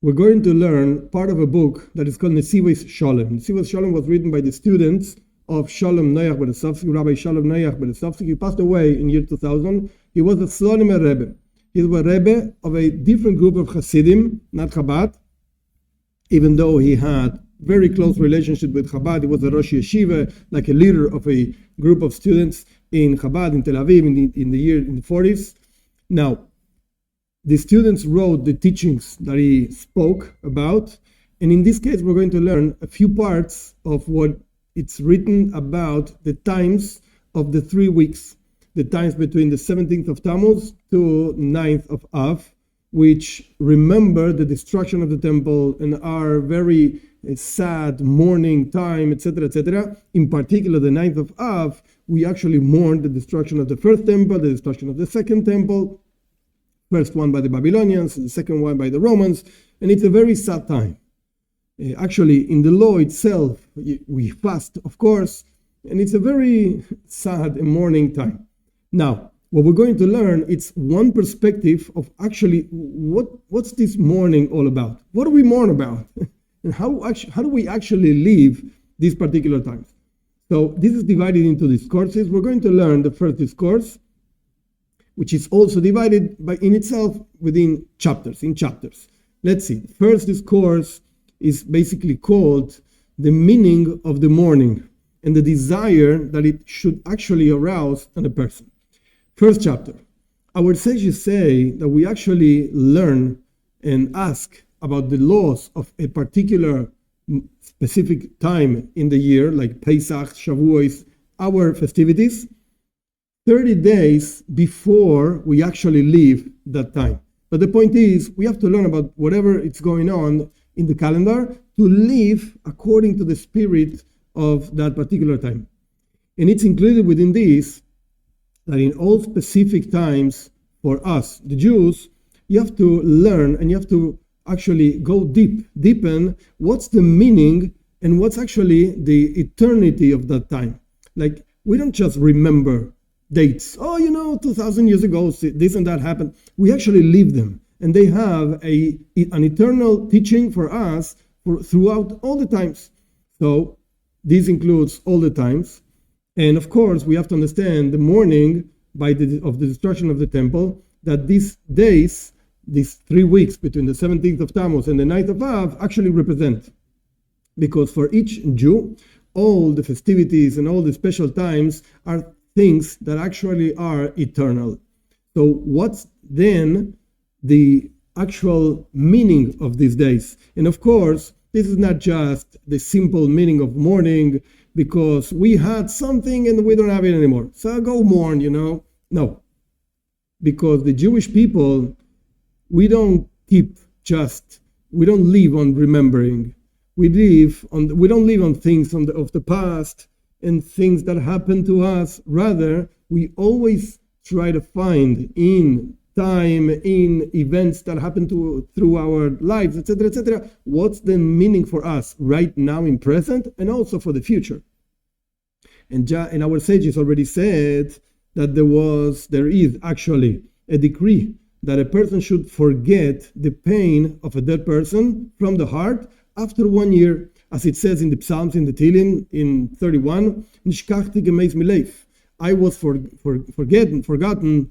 we're going to learn part of a book that is called Nesivos Shalom. Nesivos Shalom was written by the students of Shalom Noach Berezovsky, Rabbi Shalom Noach Berezovsky. He passed away in year 2000. He was a Slonim Rebbe. He was a Rebbe of a different group of Hasidim, not Chabad, even though he had very close relationship with Chabad. He was a Rosh Yeshiva, like a leader of a group of students in Chabad in Tel Aviv in the 40s. Now, the students wrote the teachings that he spoke about, and in this case, we're going to learn a few parts of what it's written about the times of the 3 weeks, the times between the 17th of Tammuz to 9th of Av, which remember the destruction of the temple and are very sad mourning time, etc., etc. In particular, the 9th of Av, we actually mourn the destruction of the first temple, the destruction of the second temple, first one by the Babylonians, the second one by the Romans, and it's a very sad time. Actually, in the law itself, we fast, of course, and it's a very sad and mourning time. Now, what we're going to learn, it's one perspective of actually what's this mourning all about? What do we mourn about? And how do we actually live these particular times? So this is divided into discourses. We're going to learn the first discourse, which is also divided in itself within chapters, in chapters. Let's see. The first discourse is basically called the meaning of the mourning and the desire that it should actually arouse in a person. First chapter. Our sages say that we actually learn and ask about the laws of a particular specific time in the year, like Pesach, Shavuos, our festivities, 30 days before we actually leave that time. But the point is, we have to learn about whatever is going on in the calendar to live according to the spirit of that particular time. And it's included within this that in all specific times for us, the Jews, you have to learn and you have to actually go deepen what's the meaning and what's actually the eternity of that time. Like, we don't just remember dates. 2,000 years ago, this and that happened. We actually live them. And they have an eternal teaching for us throughout all the times. So this includes all the times. And of course, we have to understand the mourning of the destruction of the temple, that these days, these 3 weeks between the 17th of Tammuz and the 9th of Av actually represent. Because for each Jew, all the festivities and all the special times are things that actually are eternal. So what's then the actual meaning of these days? And of course, this is not just the simple meaning of mourning because we had something and we don't have it anymore. So go mourn, No. Because the Jewish people, we don't live on remembering. We don't live on things of the past and things that happened to us. Rather, we always try to find in time, in events that happen through our lives, etc., what's the meaning for us right now in present and also for the future. And our sages already said that there is actually a decree that a person should forget the pain of a dead person from the heart after 1 year, as it says in the Psalms, in the Tehillim, in 31, Nishkachti gemeis mileif. I was forgotten,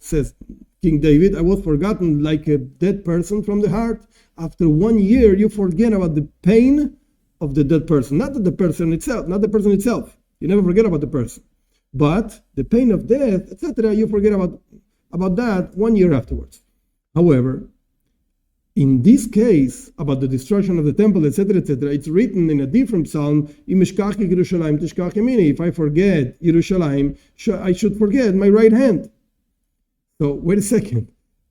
says King David, I was forgotten like a dead person from the heart. After 1 year, you forget about the pain of the dead person, not the person itself. You never forget about the person. But the pain of death, etc., you forget about that 1 year afterwards. However, in this case, about the destruction of the temple, etc., it's written in a different psalm, if I forget Yerushalayim, I should forget my right hand. So, wait a second.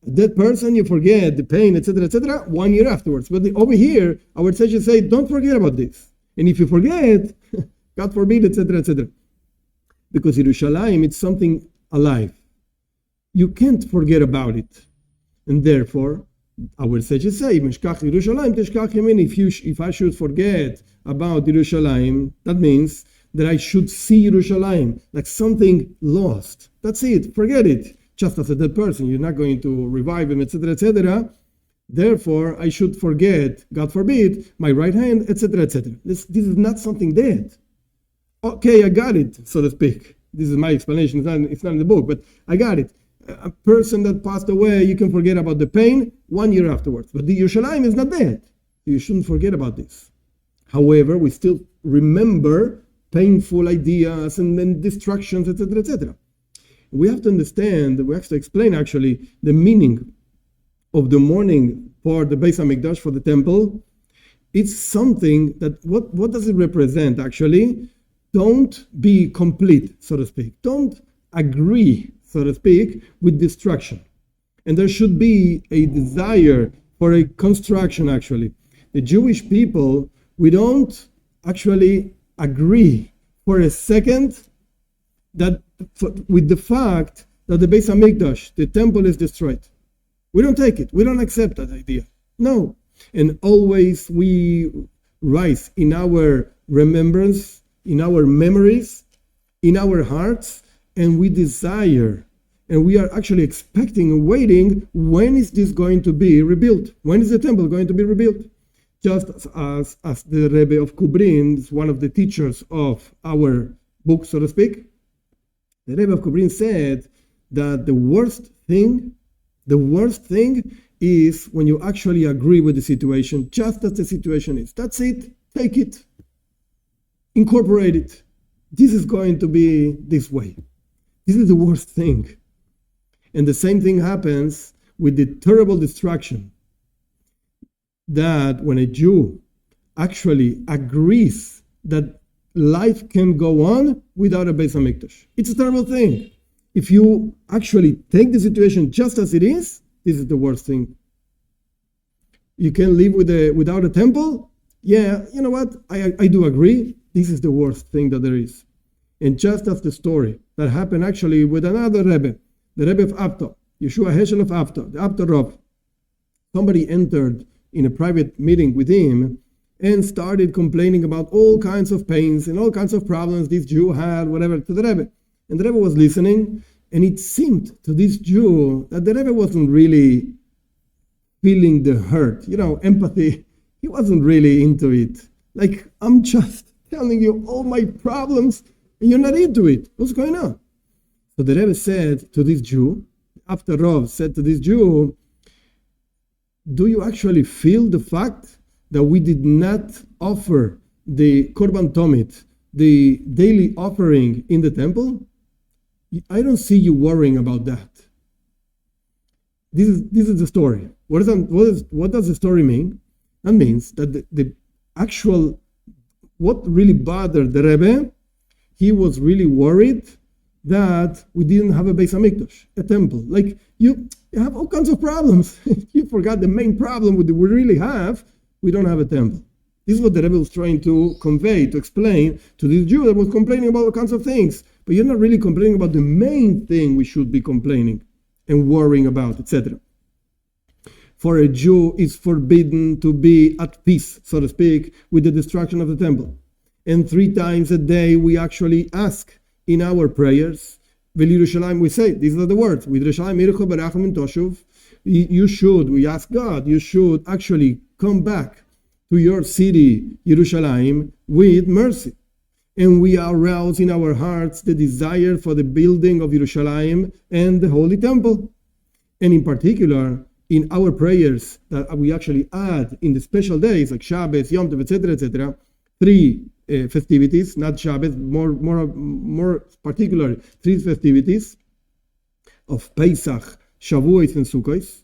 A dead person, you forget the pain, etc., 1 year afterwards. But over here, our sages say, don't forget about this. And if you forget, God forbid, etc. Because Yerushalayim, it's something alive. You can't forget about it. And therefore, our sages say, if I should forget about Yerushalayim, that means that I should see Yerushalayim like something lost. That's it. Forget it. Just as a dead person, you're not going to revive him, etc., etc. Therefore, I should forget, God forbid, my right hand, etc., etc. This is not something dead. Okay, I got it, so to speak. This is my explanation. It's not in the book, but I got it. A person that passed away, you can forget about the pain 1 year afterwards. But the Yerushalayim is not dead. You shouldn't forget about this. However, we still remember painful ideas and then distractions, etc., etc. We have to understand, we have to explain actually the meaning of the mourning for the Beis HaMikdash, for the temple. It's something that, what does it represent actually? Don't be complete, so to speak. Don't agree, so to speak, with destruction. And there should be a desire for a construction actually. The Jewish people, we don't actually agree for a second that with the fact that the Beis HaMikdash, the temple, is destroyed. We don't take it. We don't accept that idea. No. And always we rise in our remembrance, in our memories, in our hearts, and we desire, and we are actually expecting and waiting, when is this going to be rebuilt? When is the temple going to be rebuilt? Just as the Rebbe of Kubrin is one of the teachers of our book, so to speak, the Rebbe of Kubrin said that the worst thing is when you actually agree with the situation, just as the situation is. That's it. Take it. Incorporate it. This is going to be this way. This is the worst thing. And the same thing happens with the terrible distraction that when a Jew actually agrees that life can go on without a Beis HaMikdash. It's a terrible thing. If you actually take the situation just as it is, this is the worst thing. You can live without a temple? Yeah, you know what? I do agree. This is the worst thing that there is. And just as the story that happened actually with another Rebbe, the Rebbe of Apto, Yeshua Heschel of Apto, the Apto Rav. Somebody entered in a private meeting with him and started complaining about all kinds of pains and all kinds of problems this Jew had, whatever, to the Rebbe. And the Rebbe was listening, and it seemed to this Jew that the Rebbe wasn't really feeling the hurt, empathy. He wasn't really into it. Like, I'm just telling you all my problems, and you're not into it. What's going on? So the Rebbe said to this Jew, after Rav said to this Jew, do you actually feel the fact that we did not offer the Korban Tomit, the daily offering in the temple? I don't see you worrying about that. This is the story. What does the story mean? That means that the actual, what really bothered the Rebbe, he was really worried that we didn't have a Beis HaMikdash, a temple. Like, you have all kinds of problems. You forgot the main problem we really have. We don't have a temple. This is what the Rebbe was trying to convey, to explain to this Jew that was complaining about all kinds of things. But you're not really complaining about the main thing we should be complaining and worrying about, etc. For a Jew, it's forbidden to be at peace, so to speak, with the destruction of the temple. And 3 times a day we actually ask in our prayers, we say, these are the words, we ask God, you should actually come back to your city, Yerushalayim, with mercy. And we arouse in our hearts the desire for the building of Yerushalayim and the Holy Temple. And in particular, in our prayers that we actually add in the special days like Shabbos, Yom Tov, etc., 3 festivities, not Shabbos, more particular 3 festivities of Pesach, Shavuos, and Sukkot,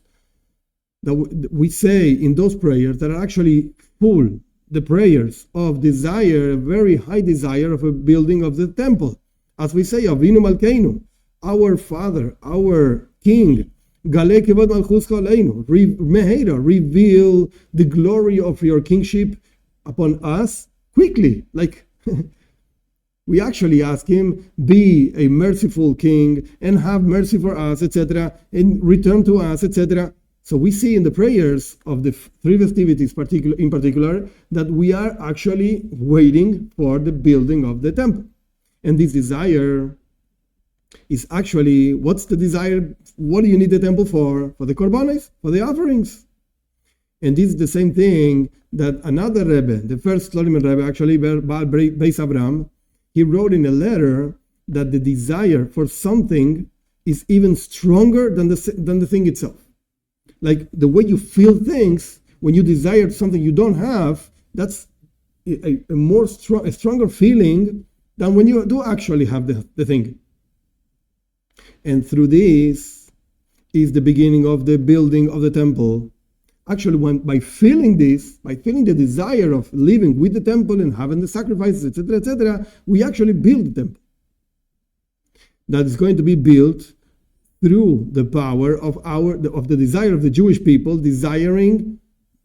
that we say in those prayers that are actually full, the prayers of desire, a very high desire of a building of the temple. As we say, Avinu Malkeinu, our Father, our King, Galei Kevod Malchuska Aleinu, reveal the glory of your kingship upon us quickly. Like, we actually ask him, be a merciful king and have mercy for us, etc., and return to us, etc. So we see in the prayers of the 3 festivities in particular that we are actually waiting for the building of the temple. And this desire is actually, what's the desire? What do you need the temple for? For the korbanos, for the offerings. And this is the same thing that another Rebbe, the first Slonim Rebbe, actually, Beis Abraham, he wrote in a letter that the desire for something is even stronger than the thing itself. Like the way you feel things, when you desire something you don't have, that's a stronger feeling than when you do actually have the thing. And through this is the beginning of the building of the temple. Actually, by feeling this, by feeling the desire of living with the temple and having the sacrifices, etc., we actually build the temple. That is going to be built through the power of the desire of the Jewish people desiring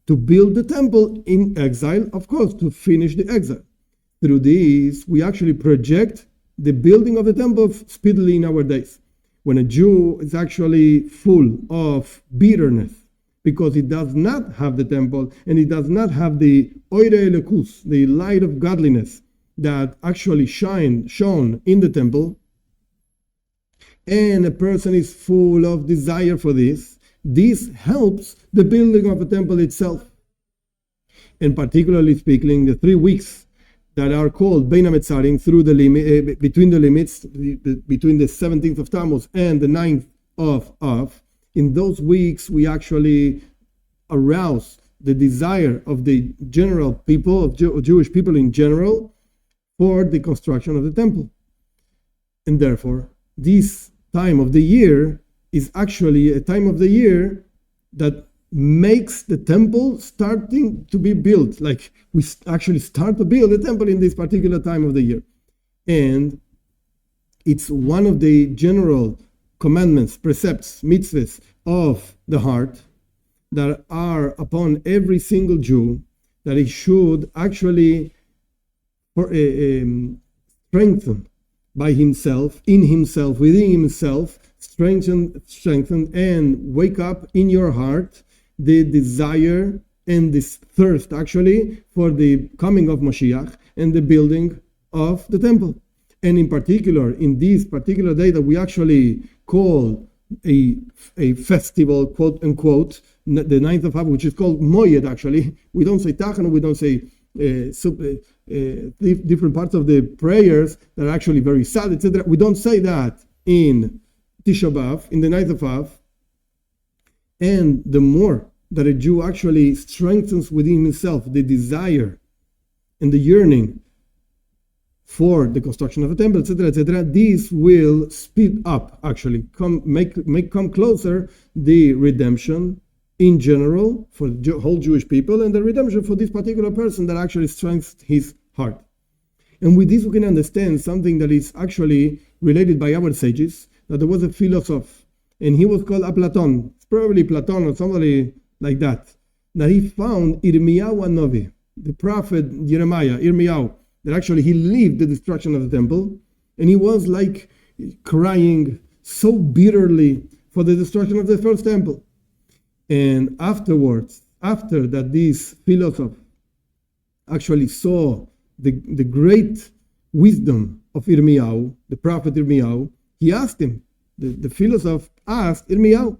to build the temple in exile, of course, to finish the exile. Through this, we actually project the building of the temple speedily in our days. When a Jew is actually full of bitterness because he does not have the temple and he does not have the oire elekus, the light of godliness that actually shone in the temple, and a person is full of desire for this, this helps the building of the temple itself. And particularly speaking, the 3 weeks that are called Bein HaMetzarim, through the limit, between the limits, between the 17th of Tammuz and the 9th of Av, in those weeks we actually arouse the desire of the general people, of Jewish people in general, for the construction of the temple. And therefore, this time of the year is actually a time of the year that makes the temple starting to be built. Like we actually start to build the temple in this particular time of the year. And it's one of the general commandments, precepts, mitzvahs of the heart that are upon every single Jew, that he should actually strengthen by himself, in himself, within himself, strengthen and wake up in your heart the desire and this thirst actually for the coming of Mashiach and the building of the temple. And in particular, in this particular day that we actually call a festival, quote unquote, the 9th of Av, which is called Moyed actually. We don't say Tachan, we don't say different parts of the prayers that are actually very sad, etc. We don't say that in Tisha B'Av, in the 9th of Av. And the more that a Jew actually strengthens within himself the desire and the yearning for the construction of a temple, etc., this will speed up, actually, come closer the redemption in general for the whole Jewish people, and the redemption for this particular person that actually strengthens his heart. And with this we can understand something that is actually related by our sages, that there was a philosopher, and he was called Platon. It's probably Platon or somebody like that he found Yirmiyahu Hanavi, the prophet Yirmiyahu, that actually he lived the destruction of the temple, and he was like crying so bitterly for the destruction of the first temple. And afterwards, after that, this philosopher actually saw the great wisdom of Yirmiyahu, the prophet Yirmiyahu, he asked him, the philosopher asked Yirmiyahu,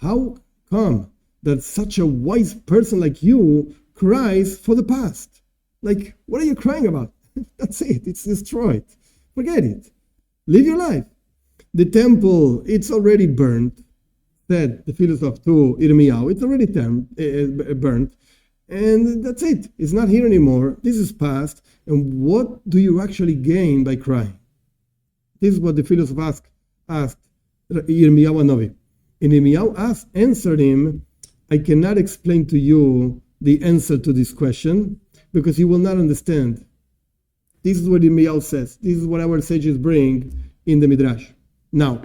how come that such a wise person like you cries for the past? Like, what are you crying about? That's it. It's destroyed. Forget it. Live your life. The temple, it's already burned, said the philosopher to Yirmiyahu. It's already burnt. And that's it. It's not here anymore. This is past. And what do you actually gain by crying? This is what the philosopher asked Yirmiyahu Hanavi. And Yirmiyahu answered him, I cannot explain to you the answer to this question because you will not understand. This is what Yirmiyahu says. This is what our sages bring in the Midrash. Now,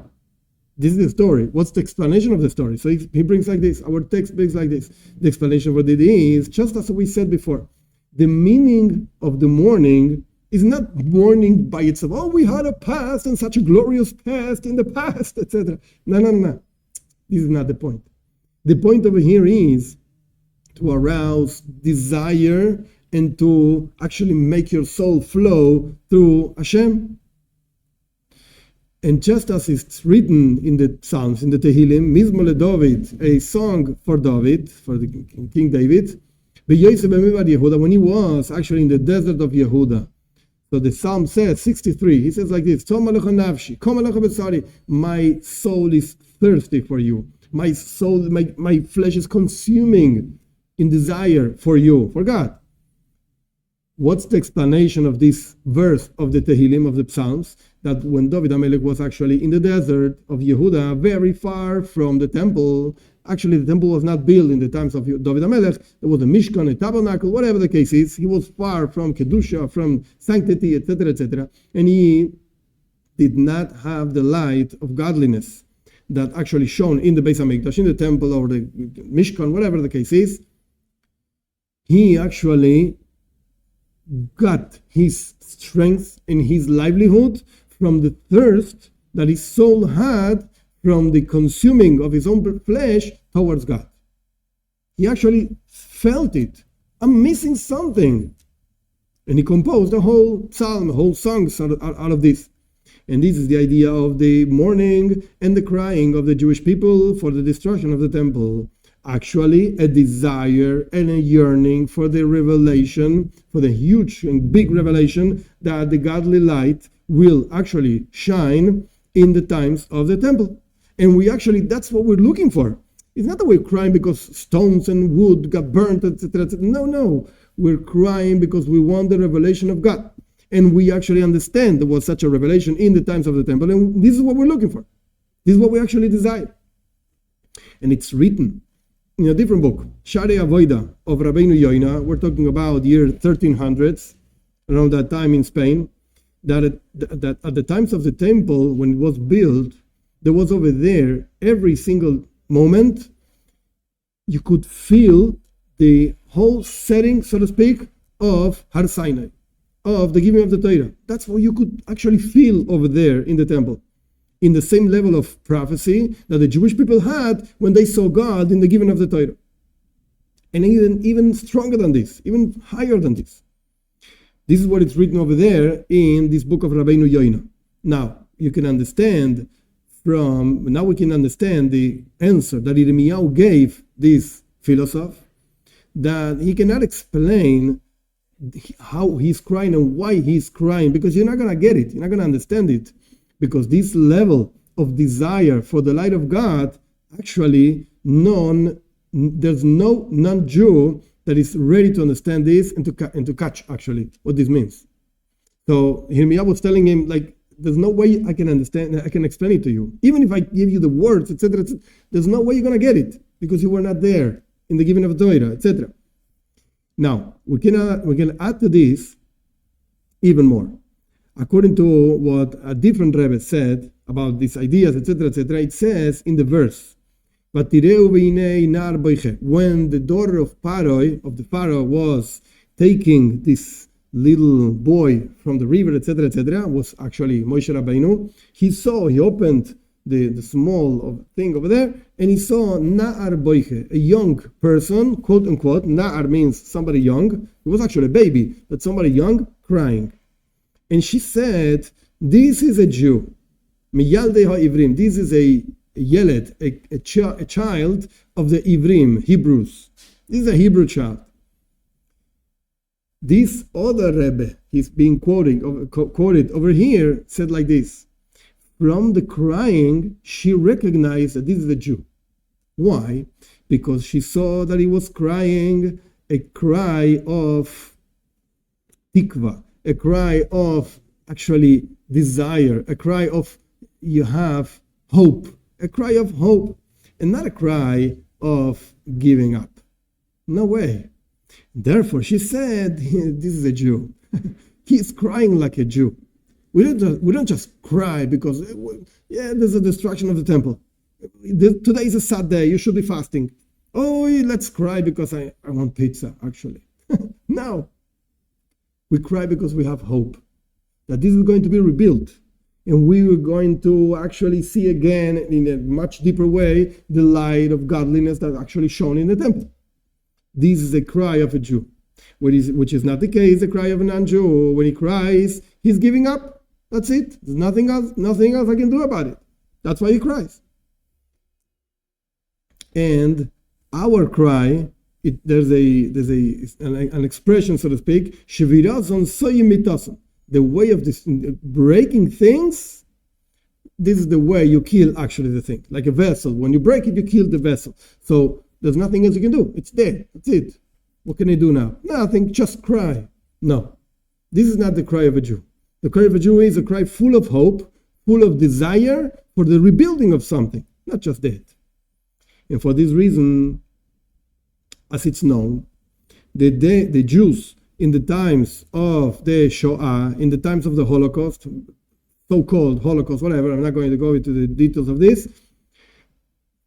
this is the story. What's the explanation of the story? So he brings like this. Our text brings like this. The explanation for it is, just as we said before, the meaning of the mourning is not mourning by itself. Oh, we had a past and such a glorious past in the past, etc. No. This is not the point. The point over here is to arouse desire and to actually make your soul flow through Hashem. And just as it's written in the Psalms, in the Tehillim, Mizmor David, a song for David, for the King David, when he was actually in the desert of Yehuda. So the Psalm says, 63, he says like this, my soul is thirsty for you. My soul, my flesh is consuming in desire for you, for God. What's the explanation of this verse of the Tehillim, of the Psalms? That when David HaMelech was actually in the desert of Yehuda, very far from the temple, actually the temple was not built in the times of David HaMelech, there was a Mishkan, a tabernacle, whatever the case is, he was far from Kedusha, from sanctity, etc., and he did not have the light of godliness that actually shone in the Beis HaMikdash, in the temple or the Mishkan, whatever the case is. He actually got his strength and his livelihood from the thirst that his soul had from the consuming of his own flesh towards God. He actually felt it. I'm missing something. And he composed a whole psalm, a whole song out of this. And this is the idea of the mourning and the crying of the Jewish people for the destruction of the temple. Actually, a desire and a yearning for the revelation, for the huge and big revelation that the godly light will actually shine in the times of the temple. And that's what we're looking for. It's not that we're crying because stones and wood got burnt, etc. No. We're crying because we want the revelation of God. And we actually understand there was such a revelation in the times of the temple. And this is what we're looking for. This is what we actually desire. And it's written in a different book, Sharei Avoda of Rabbeinu Yoina. We're talking about year 1300s, around that time in Spain, that at the times of the temple, when it was built, there was over there, every single moment, you could feel the whole setting, so to speak, of Har Sinai, of the giving of the Torah. That's what you could actually feel over there in the temple, in the same level of prophecy that the Jewish people had when they saw God in the giving of the Torah. And even stronger than this, even higher than this. This is what it's written over there in this book of Rabbeinu Yoina. Now, we can understand the answer that Yirmiyahu gave this philosopher, that he cannot explain how he's crying and why he's crying, because you're not going to get it, you're not going to understand it, because this level of desire for the light of God, actually, there's no non-Jew that is ready to understand this and to catch actually what this means. So Yirmiyahu was telling him, like, there's no way I can understand, I can explain it to you. Even if I give you the words, etc., there's no way you're going to get it, because you were not there in the giving of Torah, etc. Now, we can add to this even more. According to what a different Rebbe said about these ideas, etc., it says in the verse, when the daughter of the Pharaoh was taking this little boy from the river, etc., was actually Moshe Rabbeinu, he opened the small thing over there, and he saw Na'ar Boiche, a young person, quote unquote. Na'ar means somebody young. It was actually a baby, but somebody young crying. And she said, this is a Jew. Miyaldei ha'ivrim. This is a yeled, a child of the Ivrim, Hebrews. This is a Hebrew child. This other Rebbe, he's being quoted over here, said like this. From the crying, she recognized that this is a Jew. Why? Because she saw that he was crying a cry of tikva, a cry of actually desire, a cry of you have hope, a cry of hope, and not a cry of giving up. No way. Therefore, she said, this is a Jew. He's crying like a Jew. We don't just cry because, there's a destruction of the temple. Today is a sad day. You should be fasting. Oh, let's cry because I want pizza, actually. No. We cry because we have hope that this is going to be rebuilt. And we are going to actually see again, in a much deeper way, the light of godliness that actually shone in the temple. This is a cry of a Jew, which is not the case, the cry of a non-Jew. When he cries, he's giving up. That's it. There's nothing else I can do about it. That's why he cries. And our cry, there's an expression, so to speak, the way of this breaking things. This is the way you kill actually the thing. Like a vessel. When you break it, you kill the vessel. So there's nothing else you can do. It's dead. That's it. What can I do now? Nothing. Just cry. No. This is not the cry of a Jew. The cry of a Jew is a cry full of hope, full of desire for the rebuilding of something, not just death. And for this reason, as it's known, the Jews in the times of the Shoah, in the times of the Holocaust, so-called Holocaust, whatever, I'm not going to go into the details of this,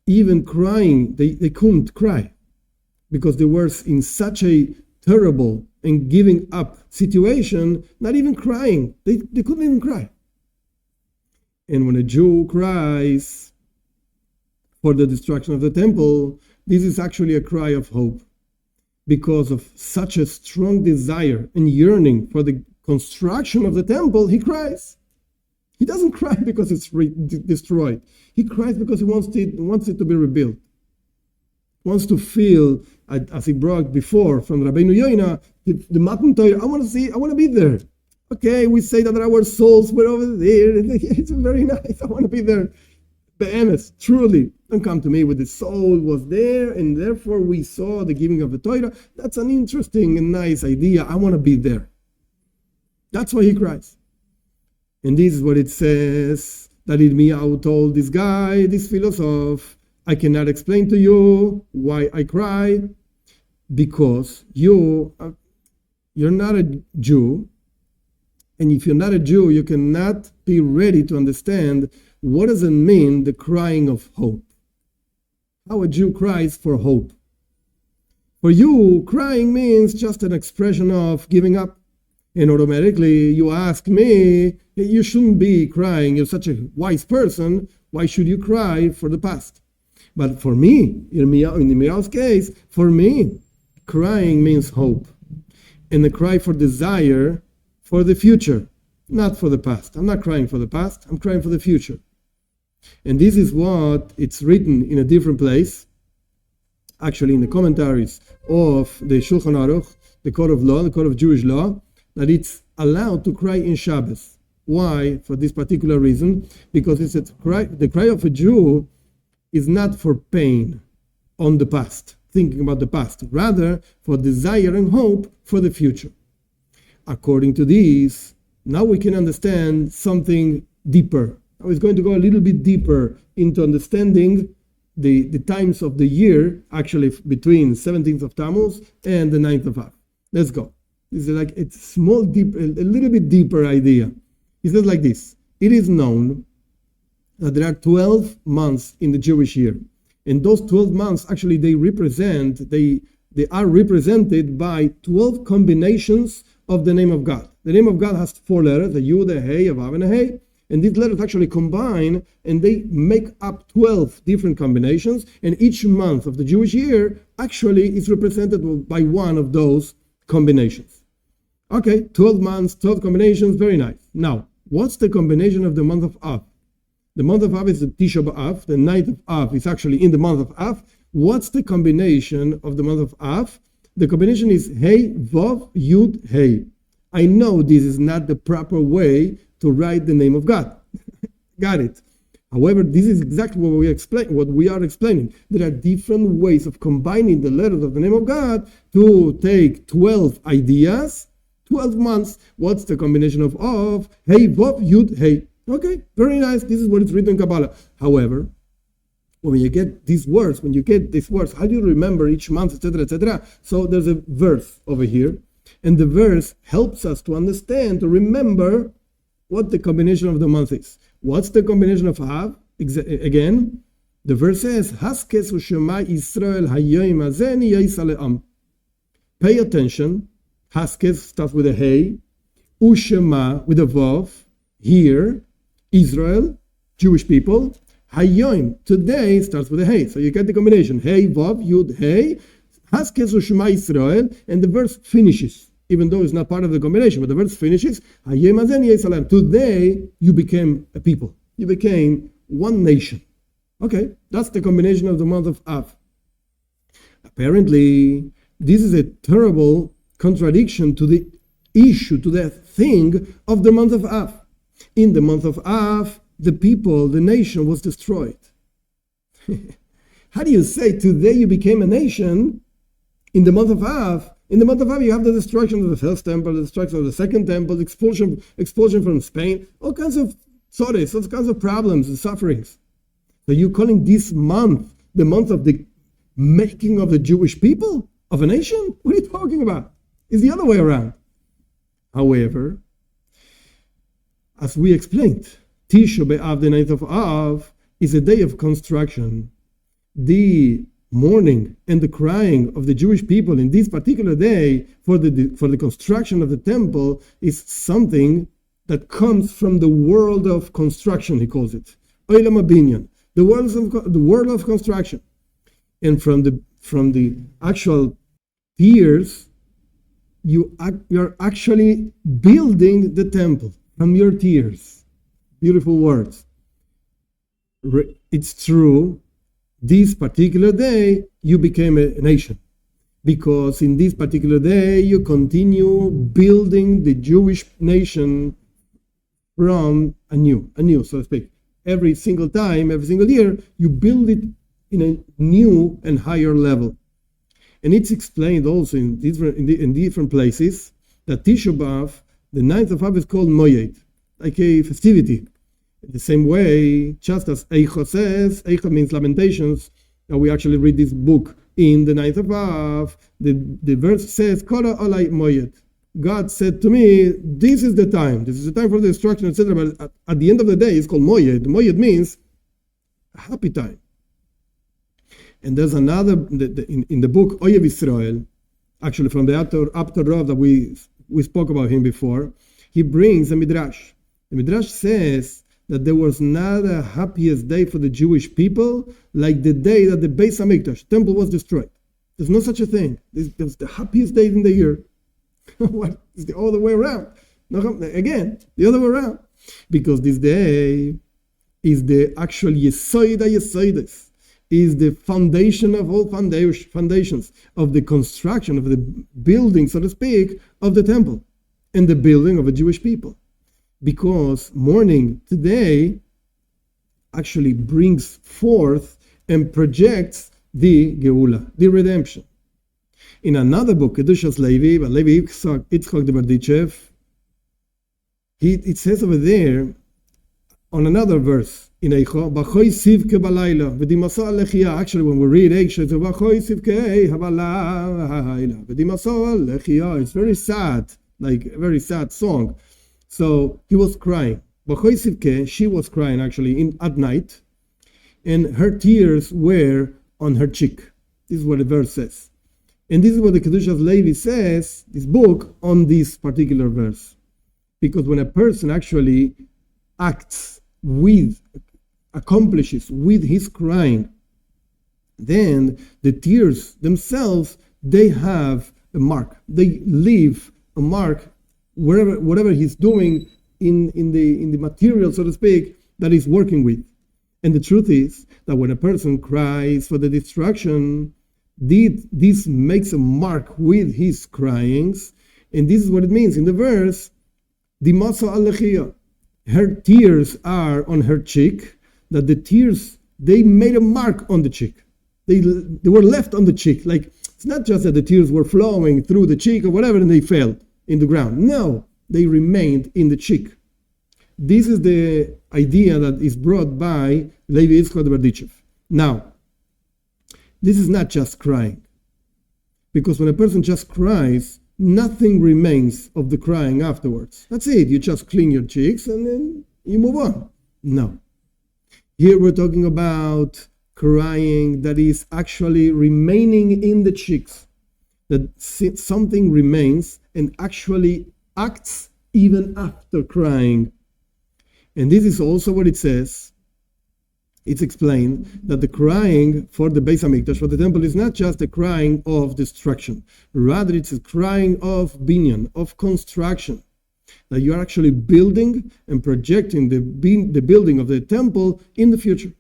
even crying, they couldn't cry because they were in such a terrible and giving up situation, not even crying. They couldn't even cry. And when a Jew cries for the destruction of the temple, this is actually a cry of hope because of such a strong desire and yearning for the construction of the temple. He cries. He doesn't cry because it's destroyed. He cries because he wants it to be rebuilt. Wants to feel, as he brought before from Rabbeinu Yoina, the Matan Torah. I want to be there. Okay, we say that our souls were over there. It's very nice. I want to be there. Be'emes, truly. Don't come to me with the soul was there and therefore we saw the giving of the Torah. That's an interesting and nice idea. I want to be there. That's why he cries. And this is what it says, that Yirmiyahu told this guy, this philosopher, I cannot explain to you why I cry, because you're not a Jew, and if you're not a Jew, you cannot be ready to understand what does it mean, the crying of hope. How a Jew cries for hope. For you, crying means just an expression of giving up. And automatically you ask me, you shouldn't be crying. You're such a wise person. Why should you cry for the past? But for me, in Yirmiyahu's case, for me, crying means hope. And the cry for desire for the future, not for the past. I'm not crying for the past. I'm crying for the future. And this is what it's written in a different place, actually in the commentaries of the Shulchan Aruch, the Code of Law, the Code of Jewish Law, that it's allowed to cry in Shabbos. Why? For this particular reason. Because it's the cry of a Jew is not for pain on the past, thinking about the past, rather for desire and hope for the future. According to this, now we can understand something deeper. I was going to go a little bit deeper into understanding the times of the year, actually between 17th of Tammuz and the 9th of Av. Let's go. This is like a little bit deeper idea. He says like this: it is known that there are 12 months in the Jewish year. And those 12 months, actually, they are represented by 12 combinations of the name of God. The name of God has 4 letters, a Yud, a Hey, a Vav, and a Hey. And these letters actually combine and they make up 12 different combinations. And each month of the Jewish year actually is represented by one of those combinations. Okay, 12 months, 12 combinations, very nice. Now, what's the combination of the month of Av? The month of Av is the Tisha B'Av. The night of Av is actually in the month of Av. What's the combination of the month of Av? The combination is Hey, Vav, Yud, Hey. I know this is not the proper way to write the name of God. Got it. However, this is exactly what we are explaining. There are different ways of combining the letters of the name of God to take 12 ideas, 12 months. What's the combination of Hey, Vav, Yud, Hey? Okay, very nice. This is what it's written in Kabbalah. However, when you get these words, how do you remember each month, etc., etc.? So there's a verse over here, and the verse helps us to understand, to remember what the combination of the month is. What's the combination of Av? Again, the verse says, Haskes u'shema Yisrael hayoim hazeh niyais ale'am. Pay attention. Haskes starts with a Hey, u'shema with a Vav. Here, Israel, Jewish people. Hayoim, today, starts with a Hey. So you get the combination. Hey, Vav, Yud, Hey. Haskes u'shema Yisrael. And the verse finishes. even though it's not part of the combination. But the verse finishes, today you became a people. You became one nation. Okay, that's the combination of the month of Av. Apparently, this is a terrible contradiction to the issue, to the thing of the month of Av. In the month of Av, the people, the nation was destroyed. How do you say today you became a nation in the month of Av? In the month of Av, you have the destruction of the first temple, the destruction of the second temple, expulsion from Spain, all kinds of sorrows, all kinds of problems and sufferings. So you're calling this month the month of the making of the Jewish people, of a nation? What are you talking about? It's the other way around. However, as we explained, Tisha B'Av, the 9th of Av, is a day of construction. The mourning and the crying of the Jewish people in this particular day for the construction of the temple is something that comes from the world of construction, he calls it. Olam Abinyan, the world of construction. And from the actual tears, you're actually building the temple from your tears. Beautiful words. It's true, this particular day you became a nation, because in this particular day you continue building the Jewish nation from anew, so to speak. Every single time, every single year, you build it in a new and higher level. And it's explained also in different places that Tisha B'Av, the 9th of Av, is called Moyed, like a festivity. In the same way, just as Eicha says, Eicha means Lamentations, and we actually read this book in the 9th of Av, the verse says, Kora Olai Moyed. God said to me, this is the time for the destruction, etc. But at the end of the day, it's called Moyed. Moyed means a happy time. And there's another, in the book Oyev Israel, actually from the Apter Rav that we spoke about him before, he brings a Midrash. The Midrash says that there was not a happiest day for the Jewish people like the day that the Beis HaMikdash, temple, was destroyed. There's no such a thing. There's the happiest day in the year. What? It's the other way around. Again, the other way around. Because this day is the actual Yesoida Yesoides, is the foundation of all foundations of the construction, of the building, so to speak, of the temple and the building of a Jewish people. Because mourning today actually brings forth and projects the Geula, the redemption. In another book, Kedushas Levi, by Levi Yitzchak the Berdichev, it says over there, on another verse, in Eicha, B'choi sivke balayla, v'dimasa alechia. Actually, when we read Eicha, it's B'choi sivke habalayla, v'dimasa alechia. It's very sad, like a very sad song. So he was crying. B'choi sivke, she was crying actually at night, and her tears were on her cheek. This is what the verse says. And this is what the Kedushas Levi says, this book, on this particular verse. Because when a person actually accomplishes with his crying, then the tears themselves, they have a mark. They leave a mark whatever he's doing in the material, so to speak, that he's working with. And the truth is that when a person cries for the destruction, this makes a mark with his cryings, and this is what it means in the verse, Dimasa alechia. Her tears are on her cheek, that the tears, they made a mark on the cheek. They were left on the cheek. Like, it's not just that the tears were flowing through the cheek or whatever and they fell in the ground. No, they remained in the cheek. This is the idea that is brought by Levi Yitzchak the Berdichev. Now, this is not just crying. Because when a person just cries, nothing remains of the crying afterwards. That's it. You just clean your cheeks and then you move on. No. Here we're talking about crying that is actually remaining in the cheeks. That something remains and actually acts even after crying. And this is also what it says it's explained that the crying for the Beis Hamikdash, for the temple, is not just a crying of destruction. Rather, it's a crying of binyan, of construction. That you are actually building and projecting the building of the temple in the future.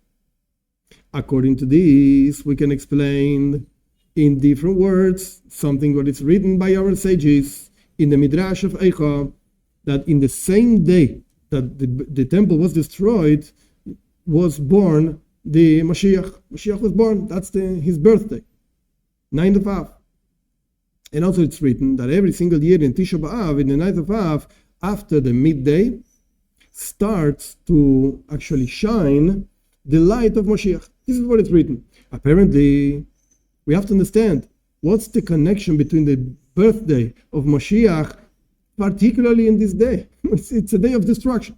According to this, we can explain in different words something that is written by our sages in the Midrash of Eicha, that in the same day that the temple was destroyed, was born the Mashiach. Mashiach was born. That's his birthday, 9th of Av. And also it's written that every single year in Tisha B'Av, in the 9th of Av, after the midday, starts to actually shine the light of Mashiach. This is what it's written. Apparently, we have to understand what's the connection between the birthday of Mashiach, particularly in this day. It's a day of destruction.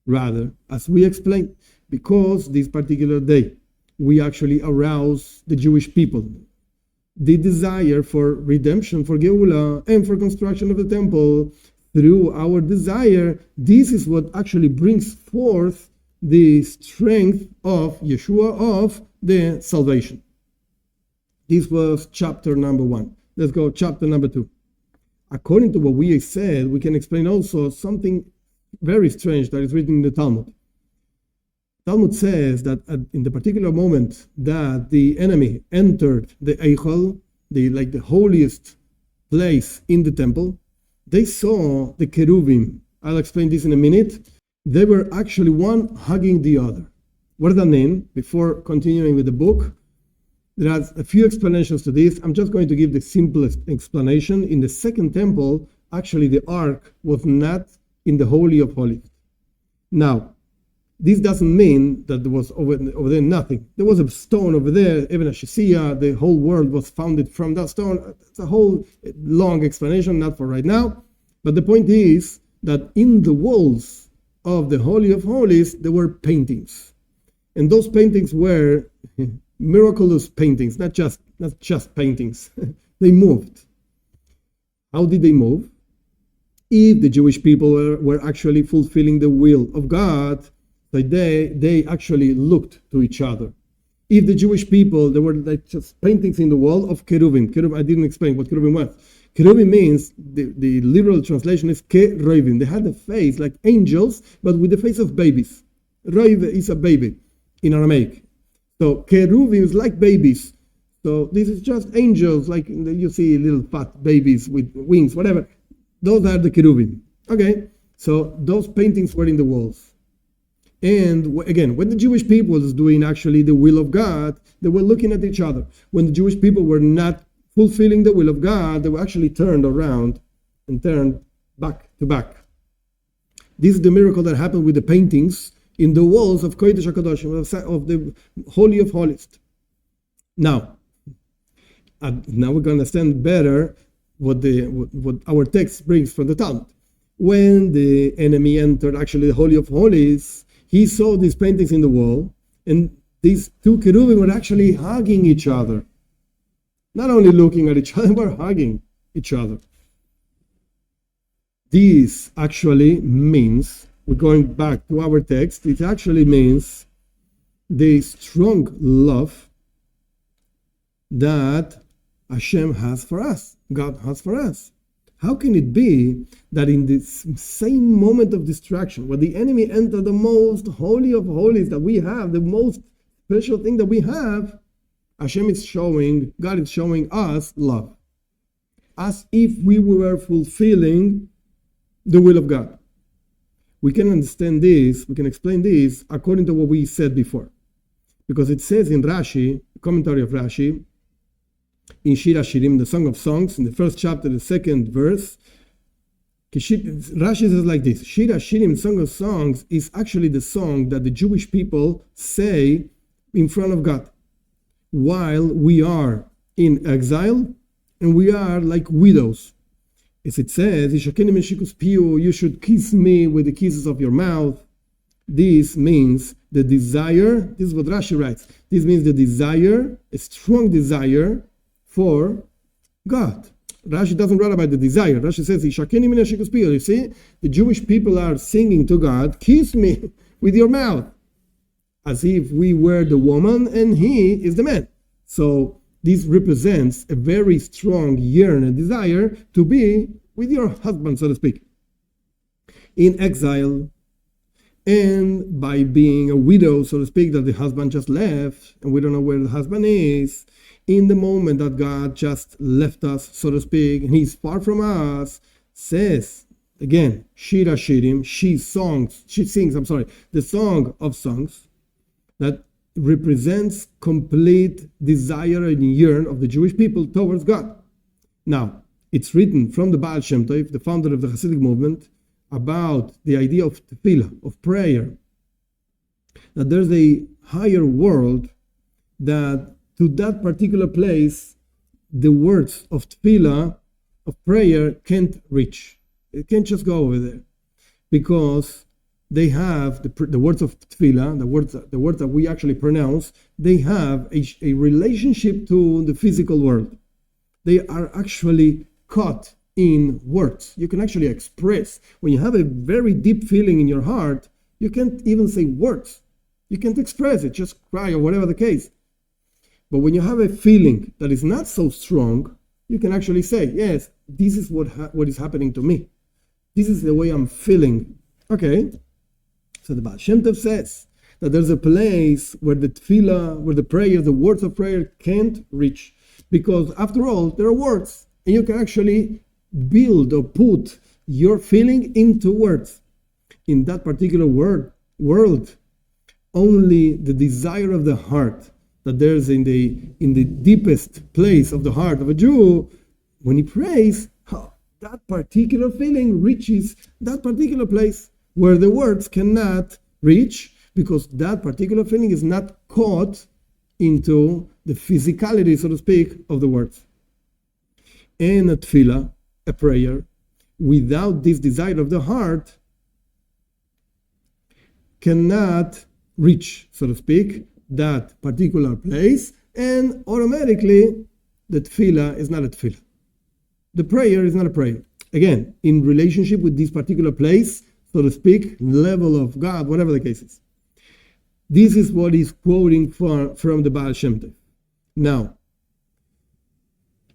Rather, as we explained, because this particular day, we actually arouse the Jewish people, the desire for redemption, for Geula, and for construction of the temple. Through our desire, this is what actually brings forth the strength of Yeshua, of the salvation. This was chapter number 1. Let's go chapter number 2. According to what we said, we can explain also something very strange that is written in the Talmud. Talmud says that in the particular moment that the enemy entered the exile, the holiest place in the temple, they saw the cherubim. I'll explain this in a minute. They were actually one hugging the other. What does that mean? Before continuing with the book, there are a few explanations to this. I'm just going to give the simplest explanation. In the second temple, actually the ark was not in the Holy of Holies. Now, this doesn't mean that there was over there nothing. There was a stone over there, even a Shisia. The whole world was founded from that stone. It's a whole long explanation, not for right now. But the point is that in the walls of the Holy of Holies, there were paintings. And those paintings were miraculous paintings, not just paintings. They moved. How did they move? If the Jewish people were actually fulfilling the will of God, they actually looked to each other. If the Jewish people, there were like just paintings in the wall of cherubim. Cherubim, I didn't explain what cherubim was. Cherubim means, the literal translation is kerovim. They had a face like angels, but with the face of babies. Roiv is a baby in Aramaic. So cherubim is like babies. So this is just angels, like you see little fat babies with wings, whatever. Those are the cherubim. Okay, so those paintings were in the walls. And again, when the Jewish people was doing actually the will of God, they were looking at each other. When the Jewish people were not fulfilling the will of God, they were actually turned around and turned back to back. This is the miracle that happened with the paintings in the walls of Kodesh HaKadoshim, of the Holy of Holies. Now we're going to understand better what our text brings from the Talmud. When the enemy entered actually the Holy of Holies, he saw these paintings in the wall, and these two cherubim were actually hugging each other. Not only looking at each other, they were hugging each other. This actually means, we're going back to our text, it actually means the strong love that Hashem has for us, God has for us. How can it be that in this same moment of distraction, where the enemy entered the most holy of holies that we have, the most special thing that we have, Hashem is showing, God is showing us love, as if we were fulfilling the will of God. We can understand this, we can explain this according to what we said before. Because it says in Rashi, commentary of Rashi, in Shir HaShirim, the Song of Songs, in the first chapter, the second verse, Rashi says like this: Shir HaShirim, Song of Songs, is actually the song that the Jewish people say in front of God while we are in exile and we are like widows. As it says, you should kiss me with the kisses of your mouth. This means the desire, this is what Rashi writes, this means the desire, a strong desire for God. Rashi doesn't write about the desire. Rashi says, you see, the Jewish people are singing to God, kiss me with your mouth. as if we were the woman and he is the man. So this represents a very strong yearning and desire to be with your husband, so to speak, in exile, and by being a widow, so to speak, that the husband just left and we don't know where the husband is. In the moment that God just left us, so to speak, and he's far from us, says again, Shira Shirim, she sings, the Song of Songs, that represents complete desire and yearn of the Jewish people towards God. Now, it's written from the Baal Shem Tov, the founder of the Hasidic movement, about the idea of tefillah, of prayer, that there's a higher world, that to that particular place, the words of tefillah, of prayer, can't reach. It can't just go over there, because they have the words of tefillah, the words that we actually pronounce, they have a relationship to the physical world. They are actually caught in words. You can actually express. When you have a very deep feeling in your heart, you can't even say words. You can't express it, just cry or whatever the case. But when you have a feeling that is not so strong, you can actually say, yes, this is what is happening to me. This is the way I'm feeling. Okay. So the Baal Shem Tov says that there's a place where the tefillah, where the prayer, the words of prayer can't reach. Because after all, there are words. And you can actually build or put your feeling into words. In that particular world, only the desire of the heart that there's in the deepest place of the heart of a Jew, when he prays, that particular feeling reaches that particular place where the words cannot reach, because that particular feeling is not caught into the physicality, so to speak, of the words. And a tefillah, a prayer, without this desire of the heart, cannot reach, so to speak, that particular place, and automatically the tefillah is not a tefillah. The prayer is not a prayer. Again, in relationship with this particular place, so to speak, level of God, whatever the case is. This is what he's quoting from the Baal Shem Tov. Now,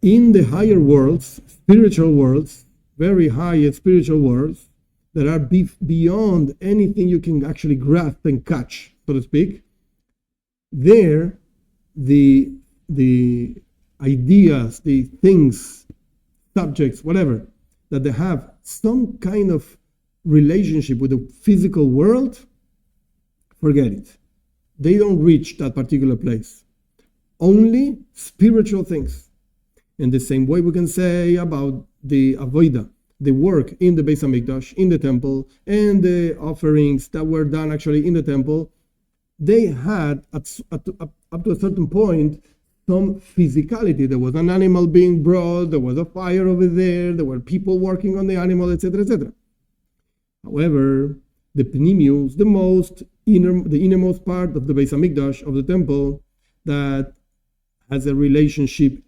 in the higher worlds, spiritual worlds, very high spiritual worlds, that are beyond anything you can actually grasp and catch, so to speak, there, the ideas, the things, subjects, whatever, that they have some kind of relationship with the physical world, forget it. They don't reach that particular place. Only spiritual things. In the same way we can say about the avodah, the work in the Beis HaMikdash, in the temple, and the offerings that were done actually in the temple, they had, up to a certain point, some physicality. There was an animal being brought, there was a fire over there were people working on the animal, etc., etc. However, the pnimius, the innermost part of the Beis HaMikdash, of the temple, that has a relationship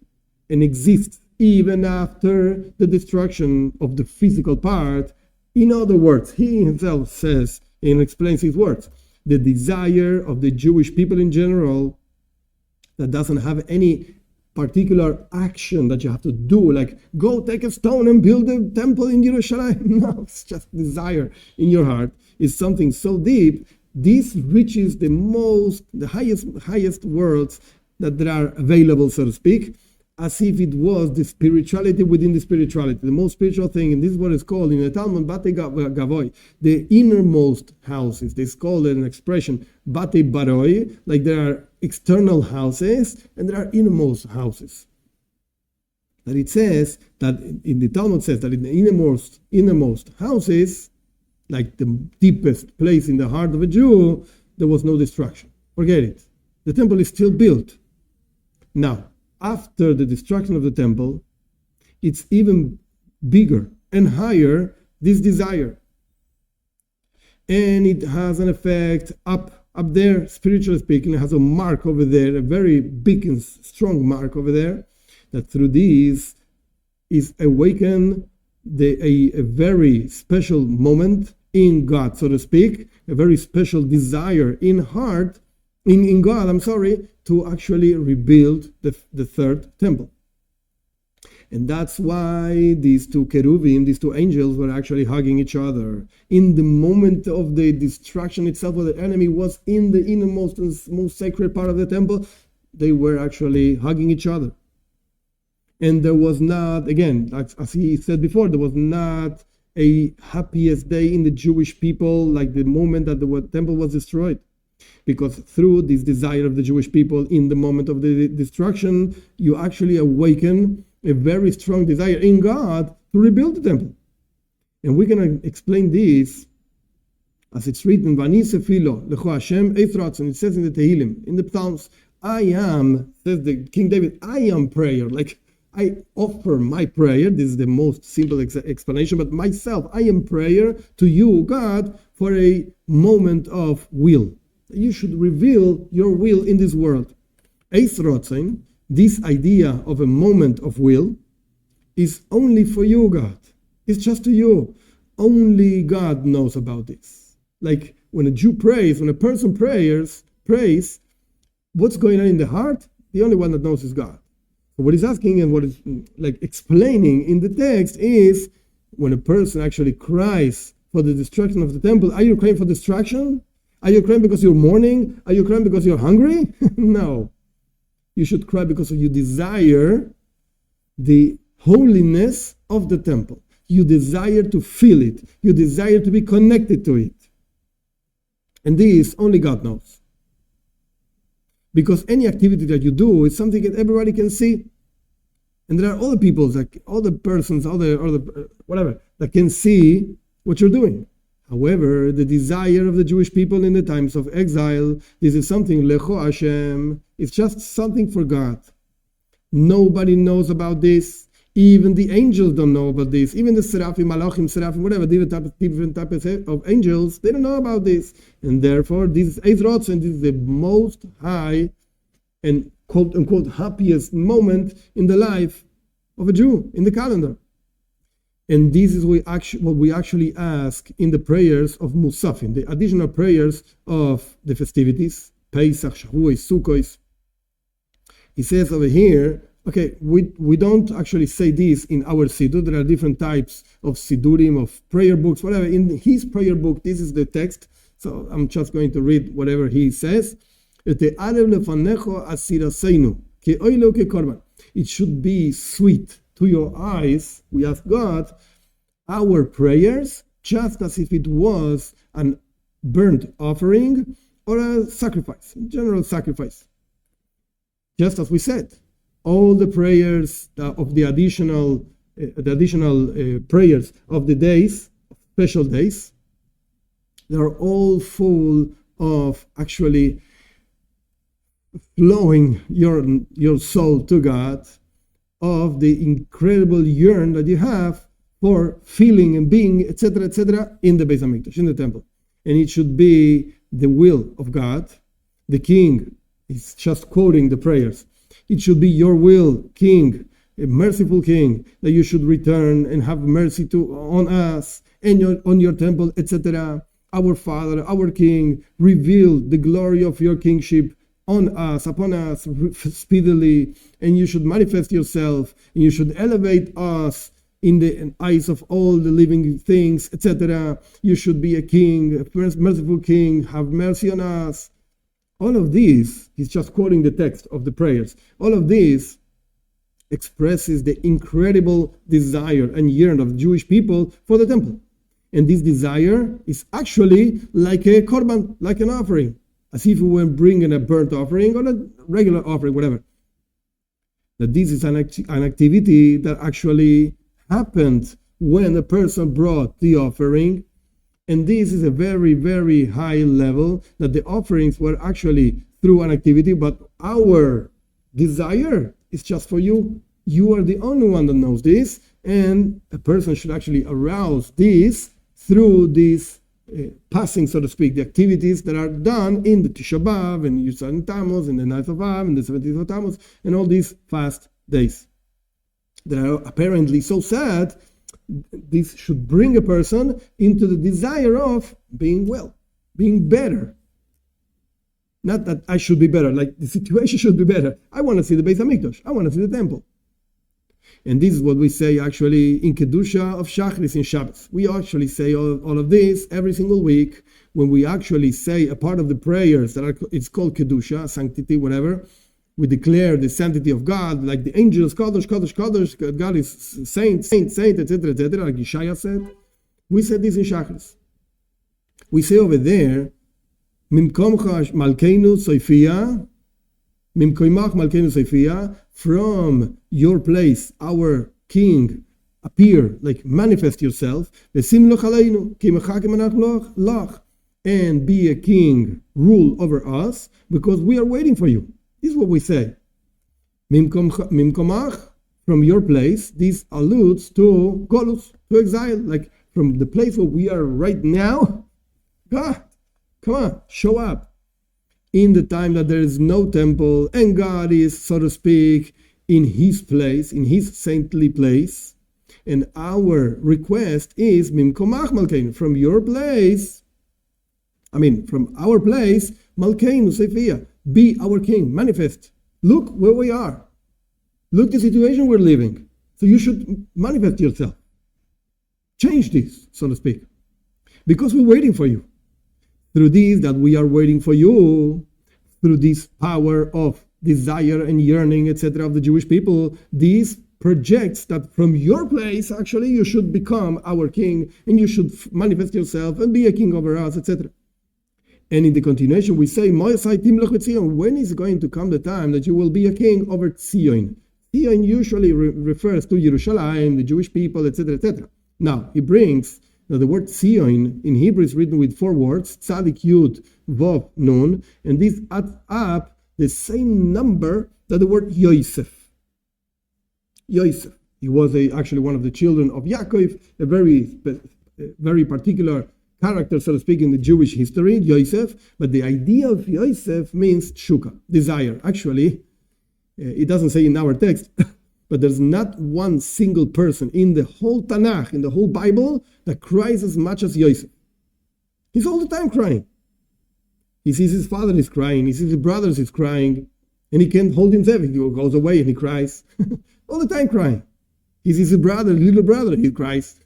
and exists even after the destruction of the physical part. In other words, he himself says and explains his words, the desire of the Jewish people in general, that doesn't have any particular action that you have to do, like go take a stone and build a temple in Jerusalem. No, it's just desire in your heart. It's something so deep. This reaches the highest worlds that there are available, so to speak, as if it was the spirituality within the spirituality, the most spiritual thing. And this is what is called in the Talmud, Bate Gavoy, the innermost houses. They call it an expression, Bate Baroi, like there are external houses and there are innermost houses. That it says, that in the Talmud says that in the innermost houses, like the deepest place in the heart of a Jew, there was no destruction. Forget it. The temple is still built. Now, after the destruction of the temple, it's even bigger and higher, this desire. And it has an effect up there, spiritually speaking. It has a mark over there, a very big and strong mark over there, that through this is awakened a very special moment in God, so to speak, a very special desire in heart in God, to actually rebuild the third temple. And that's why these two cherubim, these two angels, were actually hugging each other. In the moment of the destruction itself, where the enemy was in the innermost and most sacred part of the temple, they were actually hugging each other. And there was not, again, as he said before, there was not a happiest day in the Jewish people like the moment that the temple was destroyed. Because through this desire of the Jewish people in the moment of the destruction, you actually awaken a very strong desire in God to rebuild the temple. And we're going to explain this as it's written, Lecho Hashem, and it says in the Tehillim, in the Psalms, I am, says the King David, I am prayer. Like, I offer my prayer. This is the most simple explanation, but myself, I am prayer to you, God, for a moment of will. You should reveal your will in this world. Eis Rotzen, this idea of a moment of will, is only for you, God. It's just to you. Only God knows about this. Like when a Jew prays, when a person prays, what's going on in the heart? The only one that knows is God. So what he's asking and what is like explaining in the text is when a person actually cries for the destruction of the temple, are you crying for destruction? Are you crying because you're mourning? Are you crying because you're hungry? No. You should cry because you desire the holiness of the temple. You desire to feel it. You desire to be connected to it. And this only God knows. Because any activity that you do is something that everybody can see. And there are other people, like other persons, whatever, that can see what you're doing. However, the desire of the Jewish people in the times of exile, this is something, Lecho Hashem, it's just something for God. Nobody knows about this. Even the angels don't know about this. Even the seraphim, malachim, whatever, different types of angels, they don't know about this. And therefore, this is Eis Rotzen, this is the most high and quote-unquote happiest moment in the life of a Jew, in the calendar. And this is what we actually ask in the prayers of Musafin, the additional prayers of the festivities, Pesach, Shavuos, Sukkot. He says over here, okay, we don't actually say this in our Siddur. There are different types of Siddurim, of prayer books, whatever. In his prayer book, this is the text. So I'm just going to read whatever he says. It should be sweet to your eyes, we ask God, our prayers, just as if it was an burnt offering or a sacrifice, general sacrifice. Just as we said, all the prayers of the additional prayers of the days, special days, they are all full of actually flowing your soul to God, of the incredible yearn that you have for feeling and being, etc., in the Beis HaMikdash, in the temple. And it should be the will of God. The king is just quoting the prayers. It should be your will, king, a merciful king, that you should return and have mercy on us and on your temple, etc. Our Father, our King, reveal the glory of your kingship on us, upon us, speedily, and you should manifest yourself, and you should elevate us in the eyes of all the living things, etc. You should be a king, a merciful king, have mercy on us. All of these, he's just quoting the text of the prayers, all of this expresses the incredible desire and yearn of the Jewish people for the temple. And this desire is actually like a korban, like an offering, as if we were bringing a burnt offering or a regular offering, whatever. That this is an activity that actually happened when a person brought the offering. And this is a very, very high level, that the offerings were actually through an activity, but our desire is just for you. You are the only one that knows this, and a person should actually arouse this through this passing, so to speak, the activities that are done in the Tisha B'Av and Yusran Tammuz, in the 9th of Av, and the 17th of Tammuz, and all these fast days that are apparently so sad. This should bring a person into the desire of being well, being better. Not that I should be better, like the situation should be better. I want to see the Beis HaMikdash. I want to see the temple. And this is what we say actually in Kedusha of Shachris in Shabbos. We actually say all of this every single week when we actually say a part of the prayers it's called Kedusha, sanctity, whatever. We declare the sanctity of God, like the angels, Kadosh, Kadosh, Kadosh, God is saint, etc., like Yeshaya said. We said this in Shachris. We say over there, Mimkomcha Malkeinu Soifia, Mimkoimach Malkeinu Soifia, from your place, our King, appear, like manifest yourself, and be a king, rule over us, because we are waiting for you. This is what we say. Mimkomach, from your place, this alludes to Golus, to exile, like from the place where we are right now. God, come on, show up. In the time that there is no temple and God is, so to speak, in his place, in his saintly place, and our request is Mimkomach Malkeinu, from your place, from our place, Malkeinu Seifia, be our king, manifest. Look where we are. Look the situation we're living. So you should manifest yourself. Change this, so to speak. Because we're waiting for you. Through this that we are waiting for you, through this power of desire and yearning, etc., of the Jewish people, this projects that from your place, actually, you should become our king, and you should manifest yourself and be a king over us, etc. And in the continuation, we say, when is going to come the time that you will be a king over Tzion? Tzion usually refers to Yerushalayim, the Jewish people, etc., etc. Now, he brings the word Tzion in Hebrew is written with 4 words, Tzadik, Yud, Vav, Nun, and this adds up the same number that the word Yosef. Yosef. He was actually one of the children of Yaakov, a very particular character, so to speak, in the Jewish history, Yosef. But the idea of Yosef means tshuka, desire. Actually, it doesn't say in our text, but there's not one single person in the whole Tanakh, in the whole Bible, that cries as much as Yosef. He's all the time crying. He sees his father is crying, he sees his brothers is crying, and he can't hold himself. He goes away and he cries. All the time crying. He sees his brother, little brother, he cries.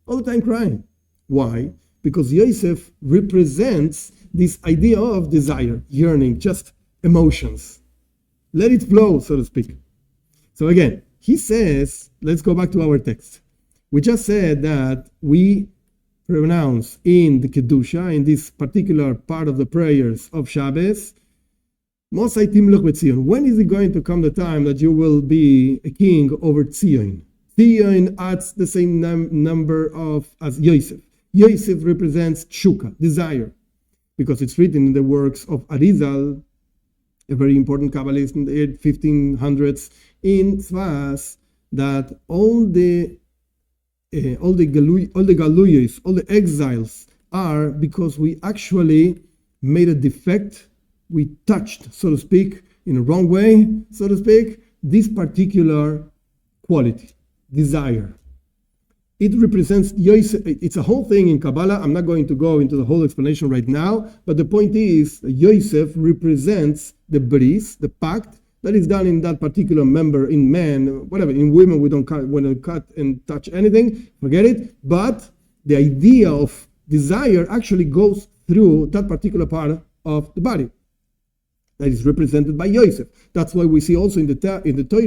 All the time crying. Why? Because Yosef represents this idea of desire, yearning, just emotions. Let it flow, so to speak. So again, he says, let's go back to our text. We just said that we pronounce in the Kedusha, in this particular part of the prayers of Shabbos, when is it going to come the time that you will be a king over Tzion? Tzion adds the same number as Yosef. Yosef represents tshuka, desire, because it's written in the works of Arizal, a very important Kabbalist in the 1500s, in Tzvas, that all the galuyos, all the exiles are because we actually made a defect. We touched, so to speak, in a wrong way, so to speak, this particular quality, desire. It represents Yosef. It's a whole thing in Kabbalah. I'm not going to go into the whole explanation right now, but the point is, Yosef represents the bris, the pact, that is done in that particular member, in men, whatever. In women, we don't want to cut and touch anything, forget it. But the idea of desire actually goes through that particular part of the body that is represented by Yosef. That's why we see also in the Torah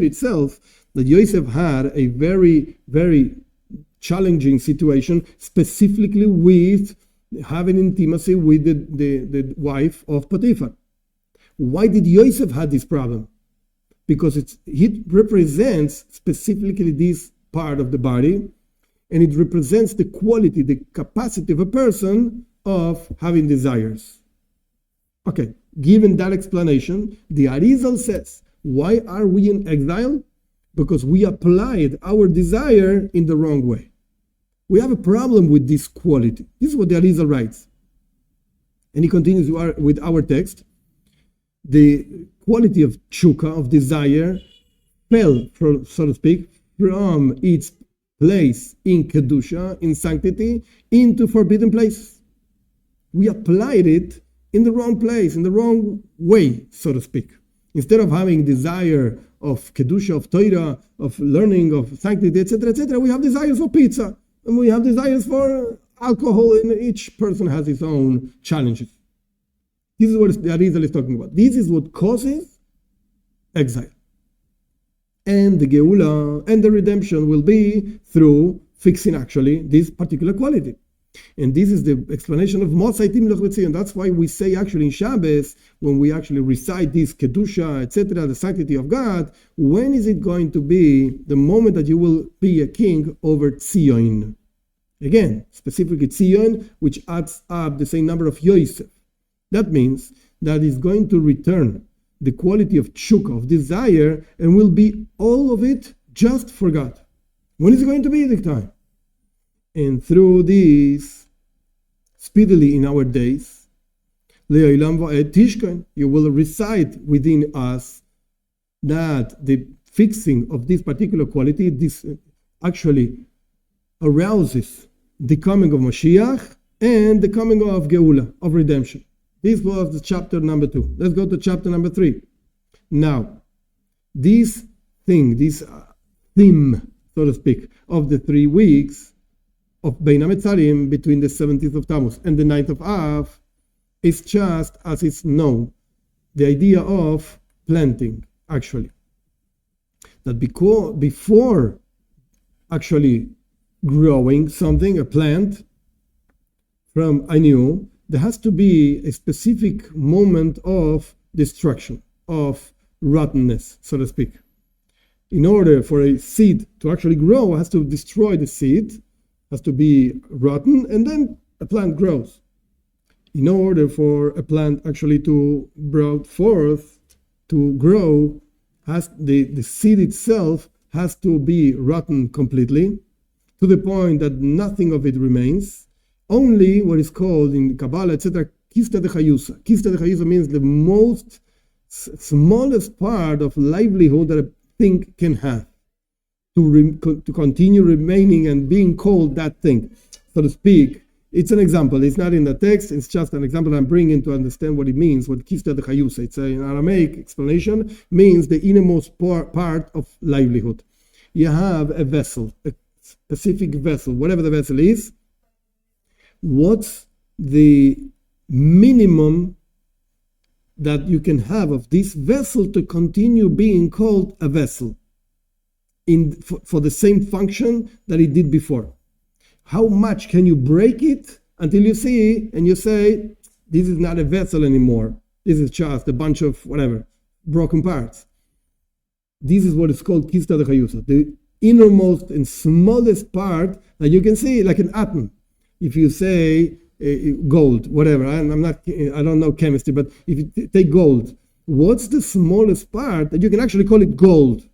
itself that Yosef had a very, very challenging situation, specifically with having intimacy with the wife of Potiphar. Why did Yosef have this problem? Because it represents specifically this part of the body, and it represents the quality, the capacity of a person of having desires. Okay, given that explanation, the Arizal says, why are we in exile? Because we applied our desire in the wrong way. We have a problem with this quality. This is what the Arizal writes. And he continues with our text. The quality of tshuka, of desire, fell, so to speak, from its place in Kedusha, in sanctity, into forbidden place. We applied it in the wrong place, in the wrong way, so to speak. Instead of having desire of kedusha, of Torah, of learning, of sanctity, etc., we have desires for pizza, and we have desires for alcohol, and each person has his own challenges. This is what the Arizal is talking about. This is what causes exile. And the Geula and the redemption will be through fixing actually this particular quality. And this is the explanation of Mosai Timloch V'Tzion. That's why we say actually in Shabbos, when we actually recite this Kedusha, etc., the sanctity of God, when is it going to be the moment that you will be a king over Tzion? Again, specifically Tzion, which adds up the same number of Yosef. That means that it's going to return the quality of tshuka, of desire, and will be all of it just for God. When is it going to be the time? And through this, speedily in our days, you will recite within us that the fixing of this particular quality, this actually arouses the coming of Mashiach and the coming of Geula, of redemption. This was the chapter number 2. Let's go to chapter number 3. Now, this thing, this theme, so to speak, of the 3 weeks of Bein HaMetzarim between the 17th of Tammuz and the 9th of Av is just as it's known, the idea of planting, actually. That before actually growing something, a plant, from anew, there has to be a specific moment of destruction, of rottenness, so to speak. In order for a seed to actually grow, it has to destroy the seed, has to be rotten, and then a plant grows. In order for a plant actually to brought forth, to grow, the seed itself has to be rotten completely, to the point that nothing of it remains. Only what is called in Kabbalah, etc., kista de chayusa. Kista de chayusa means the most smallest part of livelihood that a thing can have, to continue remaining and being called that thing, so to speak. It's an example. It's not in the text. It's just an example I'm bringing to understand what it means, what kista de chayusa. It's an Aramaic explanation, means the innermost part of livelihood. You have a vessel, a specific vessel, whatever the vessel is. What's the minimum that you can have of this vessel to continue being called a vessel for the same function that it did before? How much can you break it until you see and you say, this is not a vessel anymore. This is just a bunch of whatever, broken parts. This is what is called kista de chayusa, the innermost and smallest part that you can see, like an atom. If you say gold, whatever, I don't know chemistry, but if you take gold, what's the smallest part that you can actually call it gold?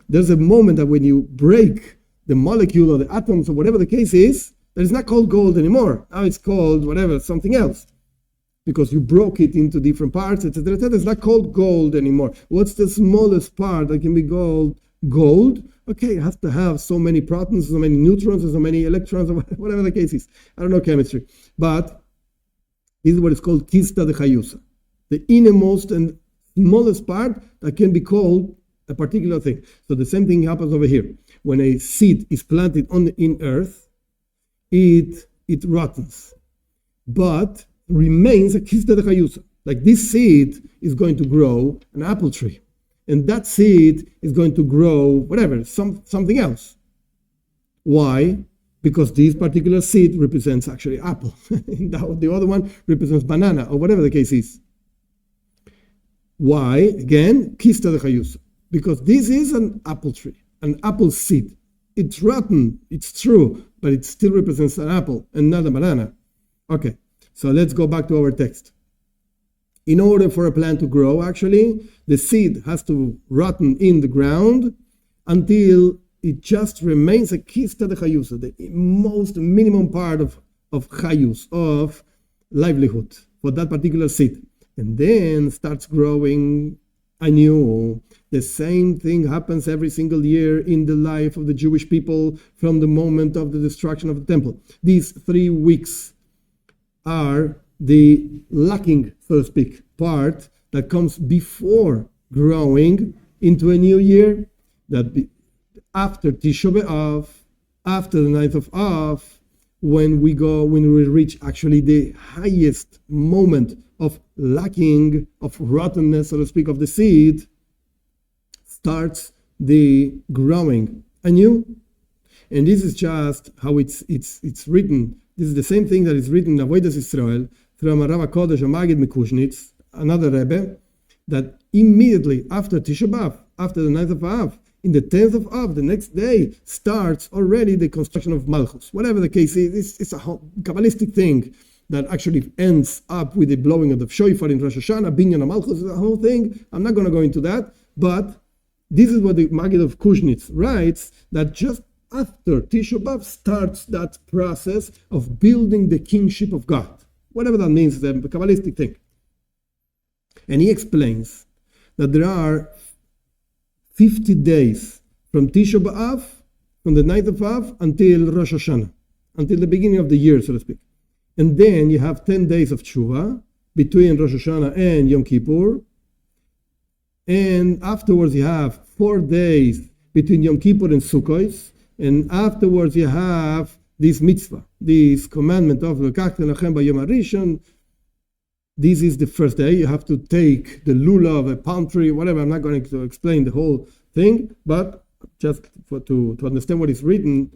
There's a moment that when you break the molecule or the atoms or whatever the case is, that is not called gold anymore. Now it's called whatever, something else. Because you broke it into different parts, etc., etc. It's not called gold anymore. What's the smallest part that can be called gold? Okay, it has to have so many protons, so many neutrons, or so many electrons, or whatever the case is. I don't know chemistry. But this is what is called kista de chayusa, the innermost and smallest part that can be called a particular thing. So the same thing happens over here. When a seed is planted in earth, it rottens, but remains a kista de chayusa. Like this seed is going to grow an apple tree, and that seed is going to grow whatever, something else. Why? Because this particular seed represents actually apple. The other one represents banana, or whatever the case is. Why? Again, kista de chayusa. Because this is an apple tree, an apple seed. It's rotten, it's true, but it still represents an apple and not a banana. Okay, so let's go back to our text. In order for a plant to grow, actually, the seed has to rotten in the ground until it just remains a kista de chayusa, the most minimum part of chayus, of livelihood for that particular seed. And then starts growing anew. The same thing happens every single year in the life of the Jewish people from the moment of the destruction of the temple. These 3 weeks are the lacking, so to speak, part that comes before growing into a new year, that after Tisha B'Av, after the 9th of Av, when we reach actually the highest moment of lacking, of rottenness, so to speak, of the seed, starts the growing anew. And this is just how it's written. This is the same thing that is written in Avodas Yisrael from a Rav Kodesh Magid Mikushnitz, another Rebbe, that immediately after Tisha B'Av, after the 9th of Av, in the 10th of Av, the next day, starts already the construction of Malchus. Whatever the case is, it's a Kabbalistic thing that actually ends up with the blowing of the shofar in Rosh Hashanah, Binyan of Malchus, the whole thing. I'm not going to go into that, but this is what the Maggid of Kushnitz writes, that just after Tisha B'Av starts that process of building the kingship of God. Whatever that means, it's a Kabbalistic thing. And he explains that there are 50 days from Tisha B'Av, from the 9th of Av, until Rosh Hashanah, until the beginning of the year, so to speak. And then you have 10 days of Tshuva between Rosh Hashanah and Yom Kippur. And afterwards you have 4 days between Yom Kippur and Sukkot. And afterwards you have this mitzvah, this commandment of L'kachtem lachem b'yom harishon. This is the first day. You have to take the lulav, a palm tree, whatever. I'm not going to explain the whole thing, but just to understand what is written,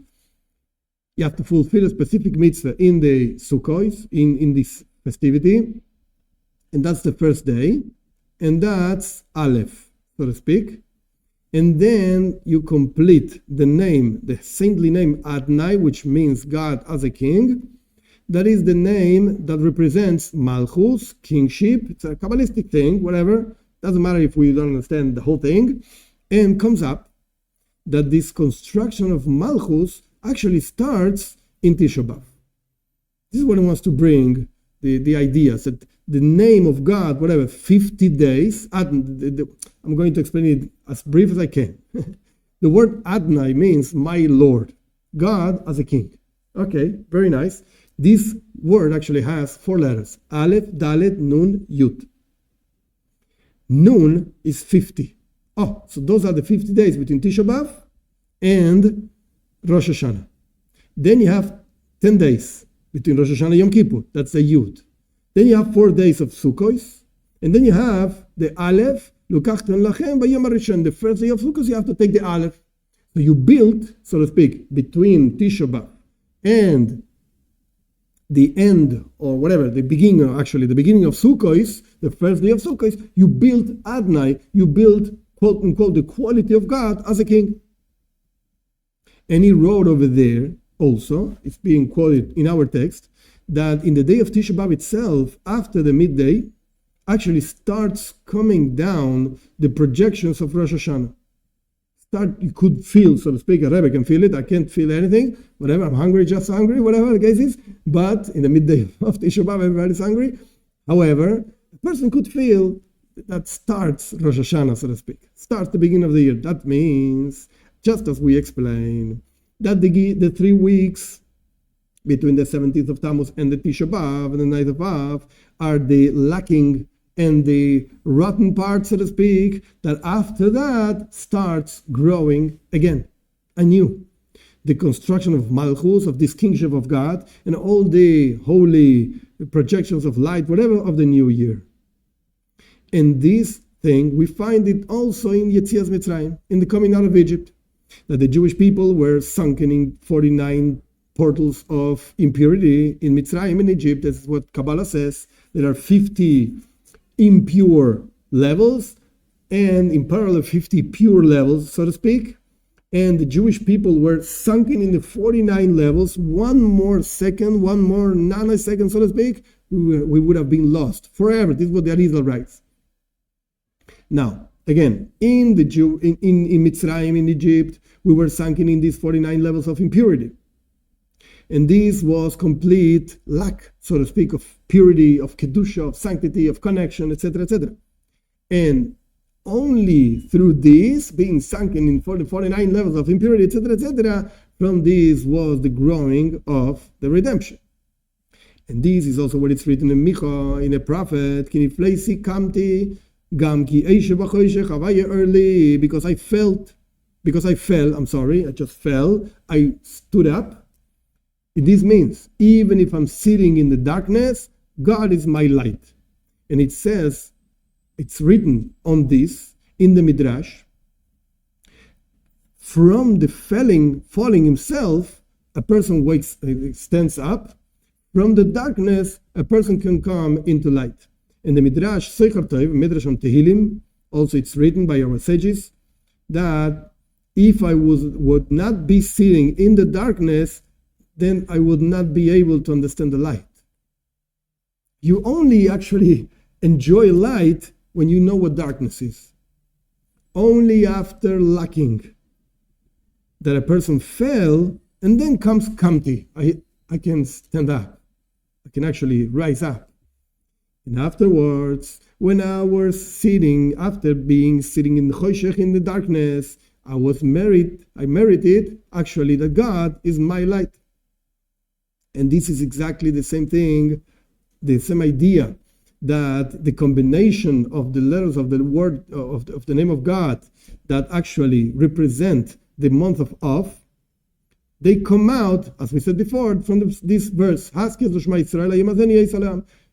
you have to fulfill a specific mitzvah in the Sukkot, in this festivity, and that's the first day, and that's Aleph, so to speak. And then you complete the name, the saintly name Adonai, which means God as a king. That is the name that represents Malchus, kingship. It's a Kabbalistic thing, whatever. Doesn't matter if we don't understand the whole thing. And comes up that this construction of Malchus actually starts in Tisha B'Av. This is what he wants to bring, the ideas that the name of God, whatever, 50 days. I'm going to explain it as brief as I can. The word Adonai means my Lord, God as a king. Okay, very nice. This word actually has 4 letters. Aleph, Dalet, Nun, Yud. Nun is 50. Oh, so those are the 50 days between Tisha B'Av and Rosh Hashanah. Then you have 10 days between Rosh Hashanah and Yom Kippur. That's the Yud. Then you have 4 days of Sukkot. And then you have the Aleph, L'kachtem lachem b'yom harishon. The first day of Sukkot, you have to take the Aleph. So you build, so to speak, between Tisha B'Av and the end, or whatever, the beginning of Sukkot, the first day of Sukkot, you build Adonai, you build, quote unquote, the quality of God as a king. And he wrote over there also, it's being quoted in our text, that in the day of Tisha B'Av itself, after the midday, actually starts coming down the projections of Rosh Hashanah. You could feel, so to speak, a Rebbe can feel it. I can't feel anything. Whatever, I'm hungry, just hungry, whatever the case is. But in the midday of Tisha B'Av, everybody's hungry. However, a person could feel that starts Rosh Hashanah, so to speak. Starts the beginning of the year. That means, just as we explained, that the 3 weeks between the 17th of Tammuz and the Tisha B'Av and the 9th of Av are the lacking and the rotten part, so to speak, that after that starts growing again, anew. The construction of Malchus, of this kingship of God, and all the holy projections of light, whatever, of the new year. And this thing, we find it also in Yetzias Mitzrayim, in the coming out of Egypt, that the Jewish people were sunken in 49 portals of impurity in Mitzrayim, in Egypt. That's what Kabbalah says. There are 50 impure levels, and in parallel 50 pure levels, so to speak. And the Jewish people were sunken in the 49 levels. One more second, one more nanosecond, so to speak, we would have been lost forever. This is what the Arizal writes. Now, again, in Mitzrayim, in Egypt, we were sunken in these 49 levels of impurity. And this was complete lack, so to speak, of purity, of kedusha, of sanctity, of connection, etc., etc. And only through this, being sunken in 49 levels of impurity, etc., etc., from this was the growing of the redemption. And this is also what it's written in Micha, in a prophet, Kinifleisi kamti gam ki eishe b'choshech havaya early, because I just fell, I stood up. This means, even if I'm sitting in the darkness, God is my light. And it says, it's written on this in the Midrash, from the falling himself, a person stands up. From the darkness, a person can come into light. In the Midrash, Midrash on Tehillim, also it's written by our sages, that if I would not be sitting in the darkness, then I would not be able to understand the light. You only actually enjoy light when you know what darkness is. Only after lacking that a person fell, and then comes kamti. I can stand up. I can actually rise up. And afterwards, when I was sitting, after being sitting in the choshech, in the darkness, I merited actually that God is my light. And this is exactly the same thing, the same idea, that the combination of the letters of the word of the name of God that actually represent the month of Av, they come out, as we said before, from this verse.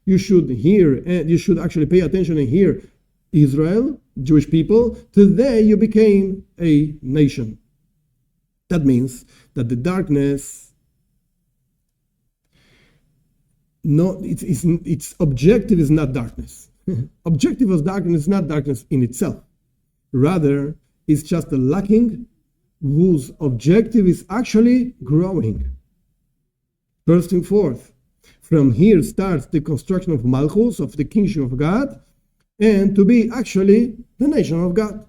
You should hear, and you should actually pay attention and hear, Israel, Jewish people, today you became a nation. That means that the darkness, its objective is not darkness. Objective of darkness is not darkness in itself. Rather, it's just a lacking whose objective is actually growing, bursting forth. From here starts the construction of Malchus, of the kingship of God, and to be actually the nation of God.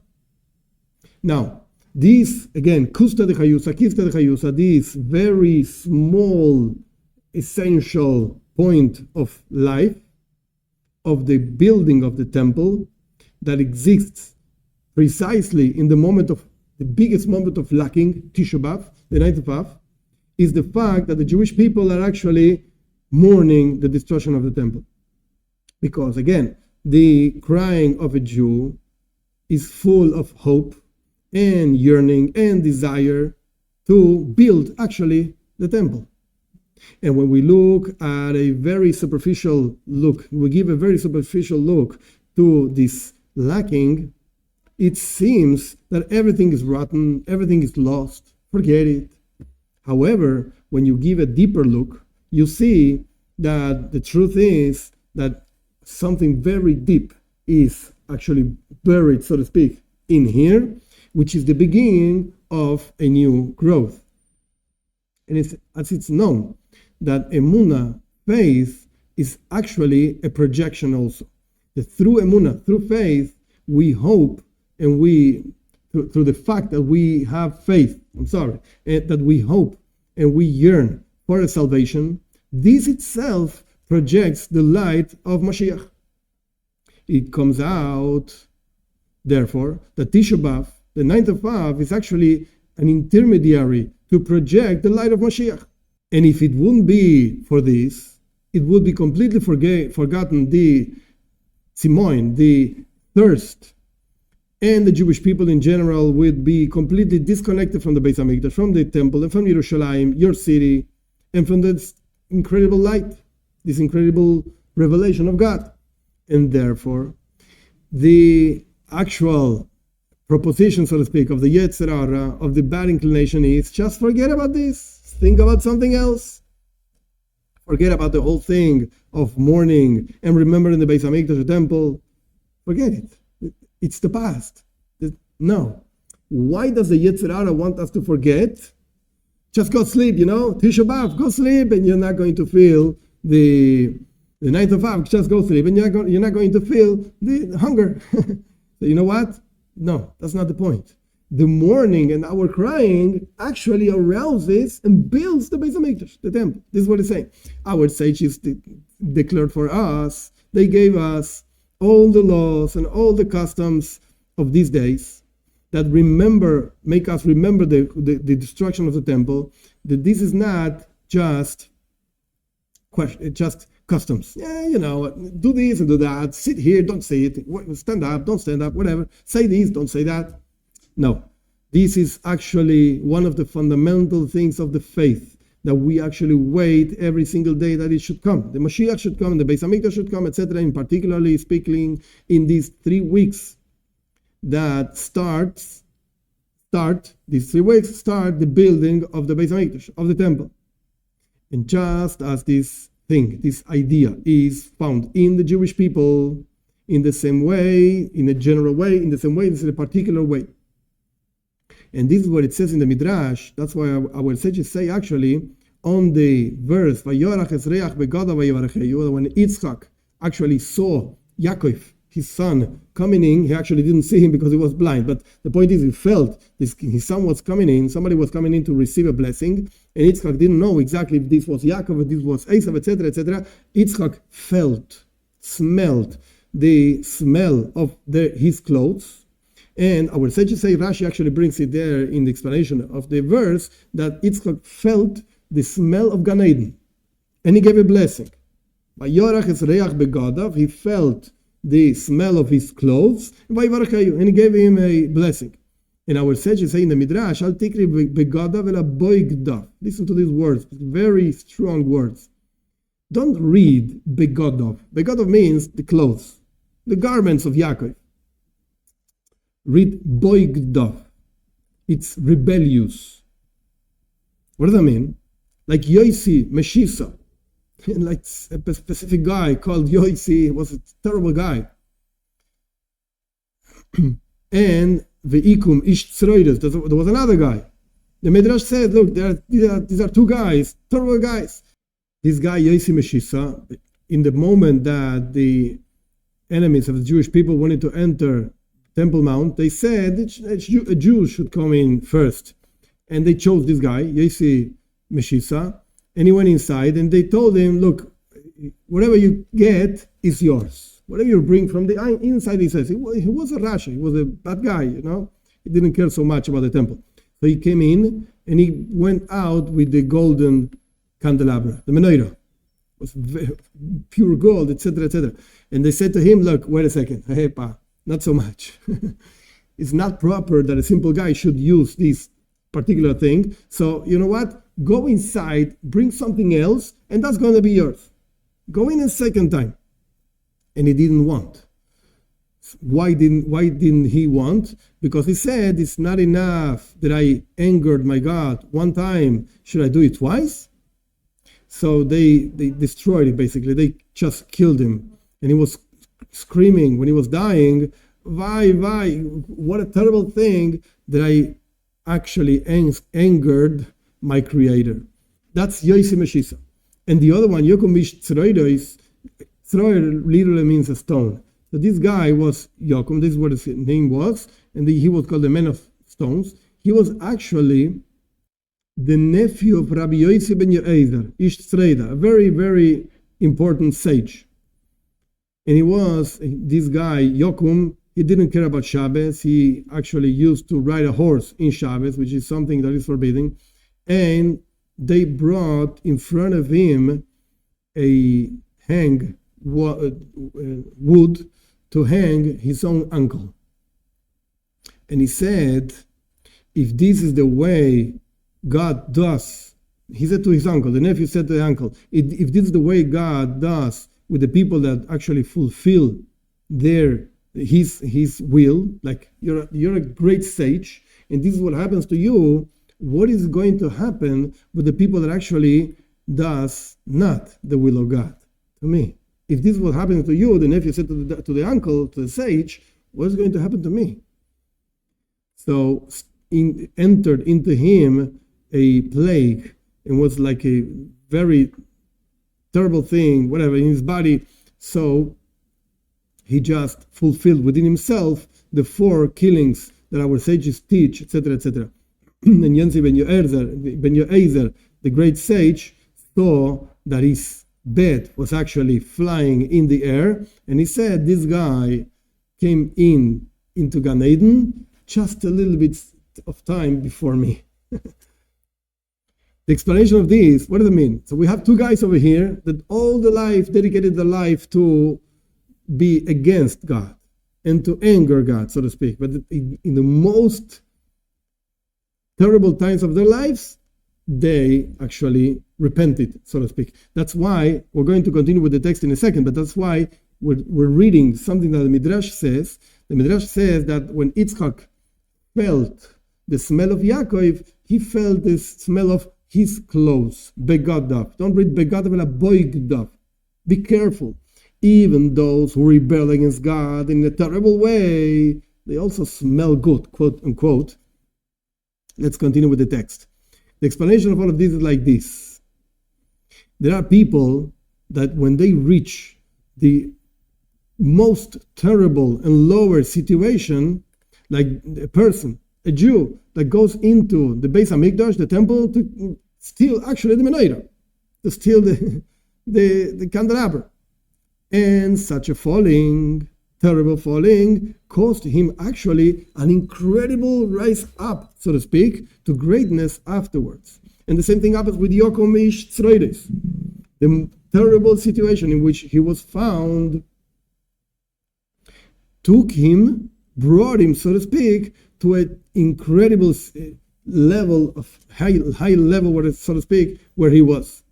Now, this, again, Kusta de Chayusa, Kifta de Chayusa, this very small, essential point of life, of the building of the temple, that exists precisely in the moment of the biggest moment of lacking, Tisha B'Av, the night of Av, is the fact that the Jewish people are actually mourning the destruction of the temple. Because again, the crying of a Jew is full of hope and yearning and desire to build actually the temple. And when we look at a very superficial look, we give a very superficial look to this lacking, it seems that everything is rotten, everything is lost, forget it. However, when you give a deeper look, you see that the truth is that something very deep is actually buried, so to speak, in here, which is the beginning of a new growth. And it's known that emunah, faith, is actually a projection also. That through emunah, through faith, we hope, and through the fact that we have faith, that we hope and we yearn for a salvation, this itself projects the light of Mashiach. It comes out, therefore, that Tisha B'Av, the 9th of Av, is actually an intermediary to project the light of Mashiach. And if it wouldn't be for this, it would be completely forgotten the tzimoin, the thirst, and the Jewish people in general would be completely disconnected from the Beis HaMikdash, from the temple, and from Yerushalayim, your city, and from this incredible light, this incredible revelation of God. And therefore, the actual proposition, so to speak, of the Yetzer Hara, of the bad inclination is just forget about this, think about something else. Forget about the whole thing of mourning and remembering the Beis HaMikdash, the temple. Forget it. It's the past. No. Why does the Yetzer Hara want us to forget? Just go sleep, Tisha B'Av, go sleep, and you're not going to feel the 9th of Av. Just go sleep, and you're not going to feel the hunger. So you know what? No, that's not the point. The mourning and our crying actually arouses and builds the Beis HaMikdash, the temple. This is what it's saying. Our sages declared for us, they gave us all the laws and all the customs of these days that make us remember the destruction of the temple, that this is not just just customs. Yeah, do this and do that. Sit here, don't say it. Stand up, don't stand up, whatever. Say this, don't say that. No, this is actually one of the fundamental things of the faith, that we actually wait every single day that it should come. The Mashiach should come, the Beis Hamikdash should come, etc. And particularly speaking in these 3 weeks that these 3 weeks start the building of the Beis Hamikdash, of the temple. And just as this idea is found in the Jewish people in the same way, in a general way, in the same way, this is a particular way. And this is what it says in the Midrash. That's why our sages say actually on the verse, Vayorach es reach begada vayivarecheyu, when Yitzchak actually saw Yaakov, his son, coming in. He actually didn't see him because he was blind. But the point is, he felt his son was coming in. Somebody was coming in to receive a blessing. And Yitzchak didn't know exactly if this was Yaakov, if this was Esav, etc., etc. Yitzchak smelled the smell of his clothes. And our sages say, Rashi actually brings it there in the explanation of the verse, that Yitzchak felt the smell of Gan Eden. And he gave a blessing. He felt the smell of his clothes, and he gave him a blessing. And our sages say in the Midrash, listen to these words, very strong words. Don't read begodov. Begodov means the clothes, the garments of Yaakov. Read boigdov. It's rebellious. What does that mean? Like Yosi, Meshisa. Like a specific guy called Yosi was a terrible guy. And Veikum Ish Tzroides, there was another guy. The Midrash said, look, these are 2 guys, terrible guys. This guy, Yosi Meshisa, in the moment that the enemies of the Jewish people wanted to enter Temple Mount, they said a Jew should come in first. And they chose this guy, Yosi Meshisa, and he went inside, and they told him, look, whatever you get is yours. Whatever you bring from the inside, he says, he was a Rasha, he was a bad guy, He didn't care so much about the temple. So he came in, and he went out with the golden candelabra, the menorah. It was pure gold, etc., etc. And they said to him, look, wait a second, hey, pa, not so much. It's not proper that a simple guy should use this particular thing. So, you know what? Go inside, bring something else, and that's going to be yours. Go in a second time. And he didn't want. Why didn't he want? Because he said, it's not enough that I angered my God 1 time. Should I do it twice? So they destroyed him, basically. They just killed him. And he was screaming when he was dying, why, what a terrible thing that I actually angered my Creator. That's Yosi Meshisa. And the other one, Yokum Ish Tzroides, Tzroid literally means a stone. So this guy was Yokum, this is what his name was, and he was called the man of stones. He was actually the nephew of Rabbi Yosi ben Yoezer, Ish Tzreida, a very, very important sage. And he was, this guy, Yokum, he didn't care about Shabbos. He actually used to ride a horse in Shabbos, which is something that is forbidden. And they brought in front of him a wood to hang his own uncle. And he said, if this is the way God does, he said to his uncle, the nephew said to the uncle, if this is the way God does with the people that actually fulfill his will, like you're a great sage, and this is what happens to you, what is going to happen with the people that actually does not the will of God? To me, if this is what happens to you, the nephew said to the uncle, to the sage, what is going to happen to me? So entered into him a plague, and was like a very terrible thing, whatever, in his body. So he just fulfilled within himself the 4 killings that our sages teach, etc., etc. And Yosi ben Yoezer, the great sage, saw that his bed was actually flying in the air, and he said, this guy came into Gan Eden just a little bit of time before me. The explanation of this, what does it mean? So we have two guys over here that all the life dedicated their life to be against God and to anger God, so to speak. But in the most terrible times of their lives, they actually repented, so to speak. That's why we're going to continue with the text in a second, but that's why we're reading something that the Midrash says. The Midrash says that when Yitzchak felt the smell of Yaakov, he felt the smell of his clothes, begadav. Don't read begadav, but boigdav. Be careful. Even those who rebel against God in a terrible way, they also smell good, quote unquote. Let's continue with the text. The explanation of all of this is like this. There are people that when they reach the most terrible and lower situation, like a person, a Jew, that goes into the Beis HaMikdash, the temple, to steal actually the menorah, to steal the candelabra. And such a falling, terrible falling, caused him actually an incredible rise up, so to speak, to greatness afterwards. And the same thing happens with Yokom Ish Tzroides. The terrible situation in which he was found took him, brought him, so to speak, to an incredible level of high level, so to speak, where he was.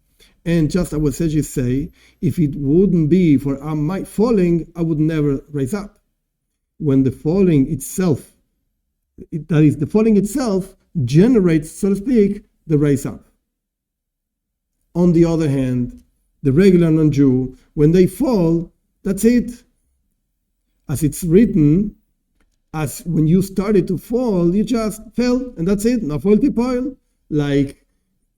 And just as what sages say, if it wouldn't be for my falling, I would never rise up. When the falling itself, the falling itself generates, so to speak, the rise up. On the other hand, the regular non-Jew, when they fall, that's it. As it's written, as when you started to fall, you just fell, and that's it. Nafol tipoil. Like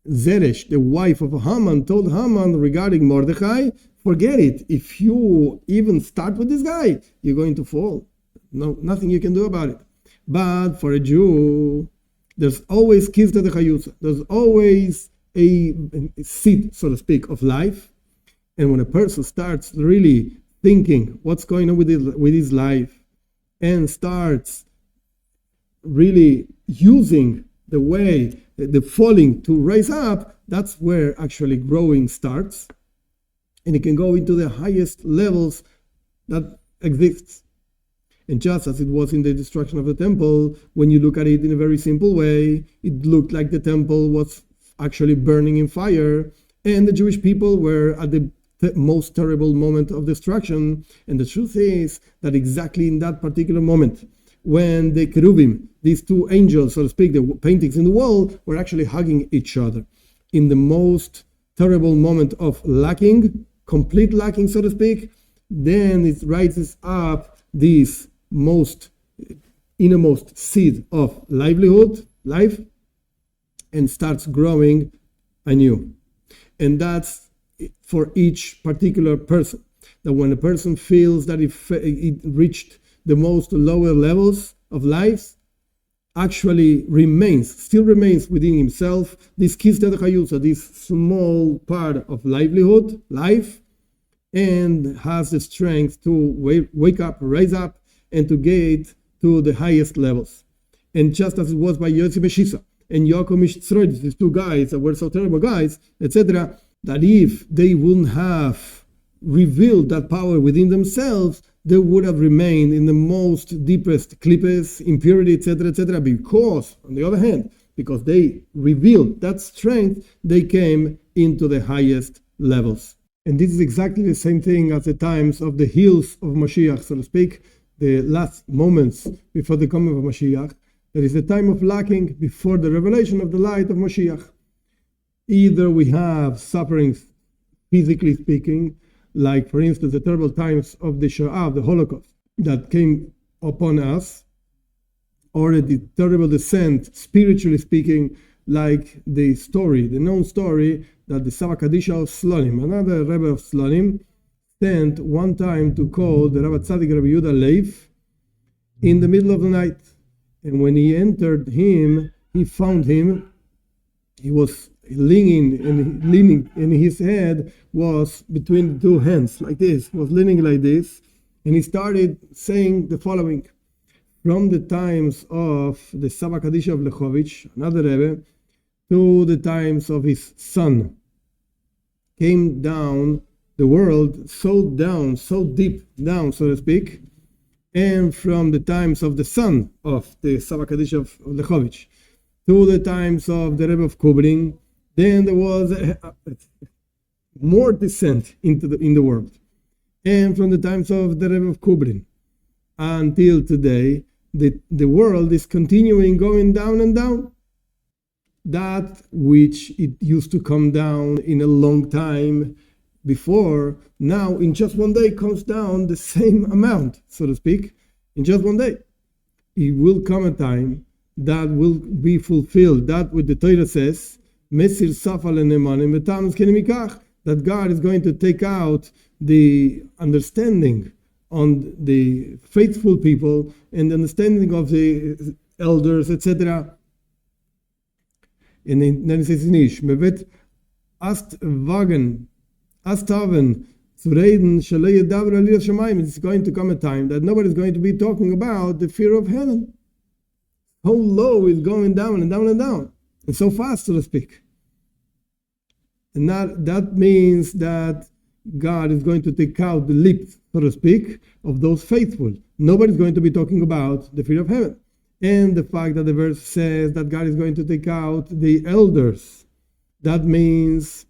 Zeresh, the wife of Haman, told Haman regarding Mordechai, forget it. If you even start with this guy, you're going to fall. No, nothing you can do about it. But for a Jew, there's always kisda de chayusa. There's always a seed, so to speak, of life. And when a person starts really thinking what's going on with his life, and starts really using the way, the falling to rise up, that's where actually growing starts. And it can go into the highest levels that exists. And just as it was in the destruction of the temple, when you look at it in a very simple way, it looked like the temple was actually burning in fire, and the Jewish people were at the most terrible moment of destruction. And the truth is that exactly in that particular moment, when the cherubim, these two angels, so to speak, the paintings in the wall, were actually hugging each other, in the most terrible moment of lacking, complete lacking, so to speak, then it rises up this most innermost seed of livelihood, life, and starts growing anew. And that's for each particular person, that when a person feels that it reached the most lower levels of life, actually still remains within himself this kisda de chayusa, this small part of livelihood, life, and has the strength to wake up, rise up, and to get to the highest levels. And just as it was by Yossi Meshisa and Yaakov Mishtzroid, these two guys that were so terrible guys, etc., that if they wouldn't have revealed that power within themselves, they would have remained in the most deepest klippes, impurity, etc., because, on the other hand, because they revealed that strength, they came into the highest levels. And this is exactly the same thing as the times of the heels of Mashiach, so to speak, the last moments before the coming of Mashiach. There is a time of lacking before the revelation of the light of Mashiach. Either we have sufferings, physically speaking, like, for instance, the terrible times of the Shoah, the Holocaust, that came upon us, or the terrible descent, spiritually speaking, like the known story that the Sava Kadisha of Slonim, another Rebbe of Slonim, sent one time to call the Rabbi Tzaddik Rabbi Yehuda Leif in the middle of the night. And when he entered him, he found him, he was leaning, and his head was between the two hands, like this, was leaning like this, and he started saying the following: from the times of the Sava Kadisha of Lechovich, another Rebbe, to the times of his son, came down the world so deep down, so to speak, and from the times of the son of the Sava Kaddish of Lechovich to the times of the Rebbe of Kobrin, then there was more descent in the world. And from the times of the Rebbe of Kobrin until today, the world is continuing going down and down. That which it used to come down in a long time before, now in just one day comes down the same amount, so to speak, in just one day. It will come a time that will be fulfilled, that what the Torah says, Mesir Safal Enemanim Betam Kenimikach, that God is going to take out the understanding on the faithful people and the understanding of the elders, etc. And then it says, Mevet Astwagen, Astaven, zu reden, it's going to come a time that nobody is going to be talking about the fear of heaven. How low is going down and down and down, and so fast, so to speak. And that means that God is going to take out the lips, so to speak, of those faithful. Nobody's going to be talking about the fear of heaven. And the fact that the verse says that God is going to take out the elders, that means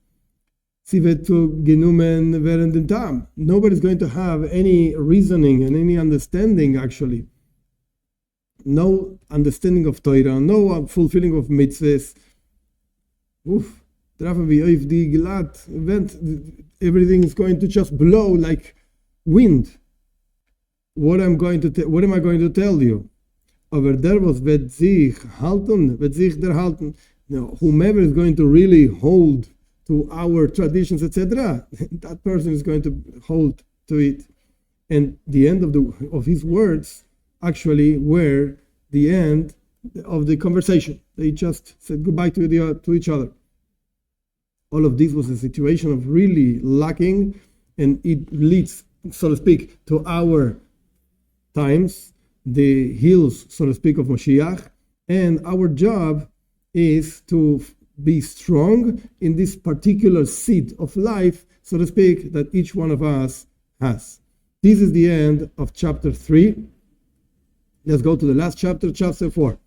nobody's going to have any reasoning and any understanding, actually. No understanding of Torah, no fulfilling of mitzvahs. Everything is going to just blow like wind. What am I going to tell you? Whomever is going to really hold to our traditions, etc., that person is going to hold to it. And the end of his words actually were the end of the conversation. They just said goodbye to each other. All of this was a situation of really lacking, and it leads, so to speak, to our times, the hills, so to speak, of Moshiach, and our job is to be strong in this particular seed of life, so to speak, that each one of us has. This is the end of chapter 3. Let's go to the last chapter, chapter 4.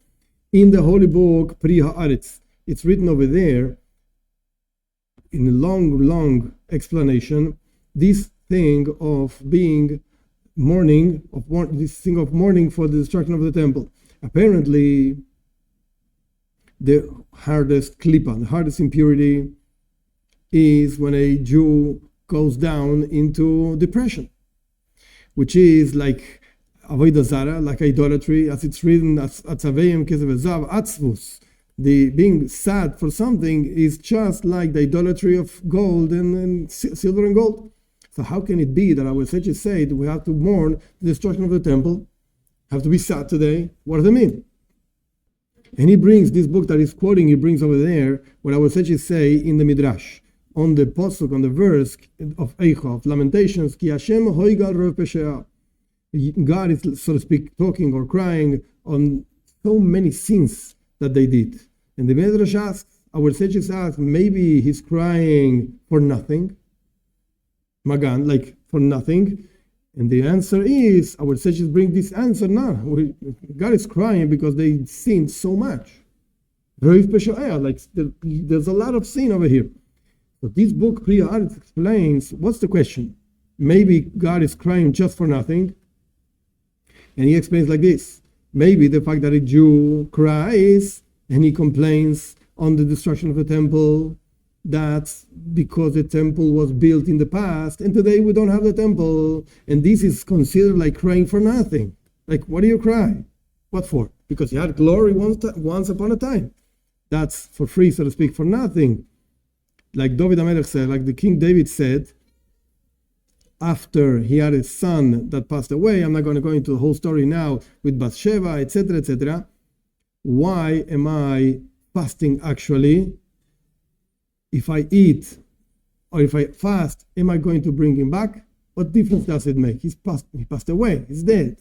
In the holy book, Pri Haaretz, it's written over there, in a long explanation, this thing of being mourning, this thing of mourning for the destruction of the temple. Apparently, the hardest klipa, the hardest impurity, is when a Jew goes down into depression, which is like avodah zara, like idolatry, as it's written as atzaveim kesev zav atzvus. The being sad for something is just like the idolatry of gold and silver and gold. So how can it be that our sages say that we have to mourn the destruction of the temple, have to be sad today? What does it mean? And he brings this book that he's quoting, he brings over there what our sages say in the Midrash, on the posuk, on the verse of Eicha, of Lamentations, Ki Hashem hoigal rov pesheah. God is, so to speak, talking or crying on so many sins that they did. And the Midrash asks, our sages ask, maybe he's crying for nothing, Magan, like for nothing. And the answer is, our sages bring this answer now. God is crying because they sinned so much. Like there's a lot of sin over here. So this book, Pri Haaretz, explains, what's the question? Maybe God is crying just for nothing. And he explains like this. Maybe the fact that a Jew cries and he complains on the destruction of the temple, that's because the temple was built in the past, and today we don't have the temple, and this is considered like crying for nothing. Like, what do you cry? What for? Because you had glory once upon a time. That's for free, so to speak, for nothing. Like David HaMelech said, like the King David said, after he had a son that passed away, I'm not going to go into the whole story now with Bathsheba, etc., etc. Why am I fasting actually? If I eat or if I fast, am I going to bring him back? What difference does it make? He passed away, he's dead.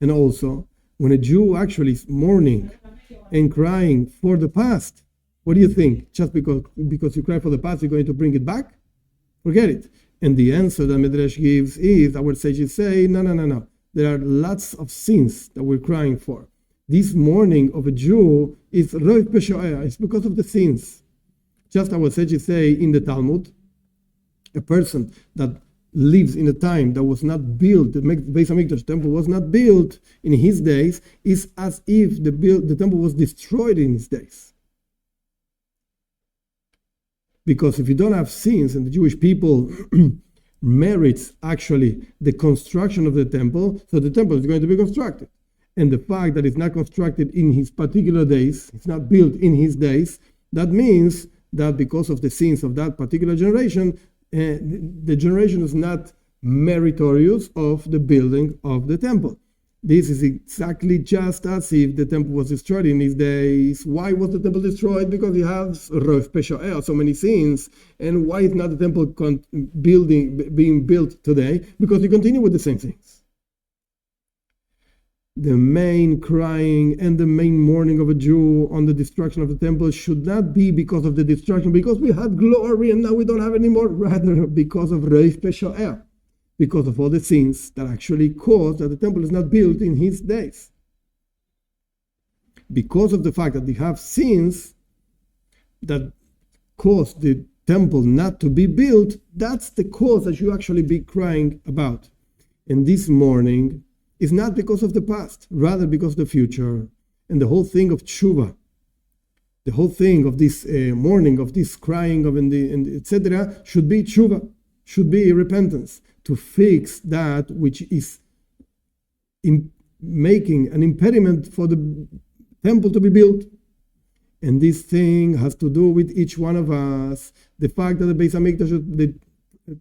And also, when a Jew actually is mourning and crying for the past, What do you think? Just because you cry for the past, you're going to bring it back? Forget it. And the answer that Midrash gives is, our sages say, no. There are lots of sins that we're crying for. This mourning of a Jew is roiv pesho'eh. It's because of the sins. Just our sages say in the Talmud, a person that lives in a time that was not built, the Beis Hamikdash temple was not built in his days, is as if the temple was destroyed in his days. Because if you don't have sins, and the Jewish people merits actually the construction of the temple, so the temple is going to be constructed. And the fact that it's not constructed in his particular days, it's not built in his days, that means that because of the sins of that particular generation, the generation is not meritorious of the building of the temple. This is exactly just as if the temple was destroyed in his days. Why was the temple destroyed? Because you have roiv pesho'eh, so many sins. And why is not the temple being built today? Because you continue with the same things. The main crying and the main mourning of a Jew on the destruction of the temple should not be because of the destruction, because we had glory and now we don't have any more. Rather, because of roiv pesho'eh. Because of all the sins that actually caused that the temple is not built in his days. Because of the fact that we have sins that caused the temple not to be built, that's the cause that you actually be crying about. And this mourning is not because of the past, rather because of the future. And the whole thing of tshuva, the whole thing of this mourning, of this crying, of etc., should be tshuva, should be repentance, to fix that which is making an impediment for the temple to be built. And this thing has to do with each one of us. The fact that the Beis Hamikdash,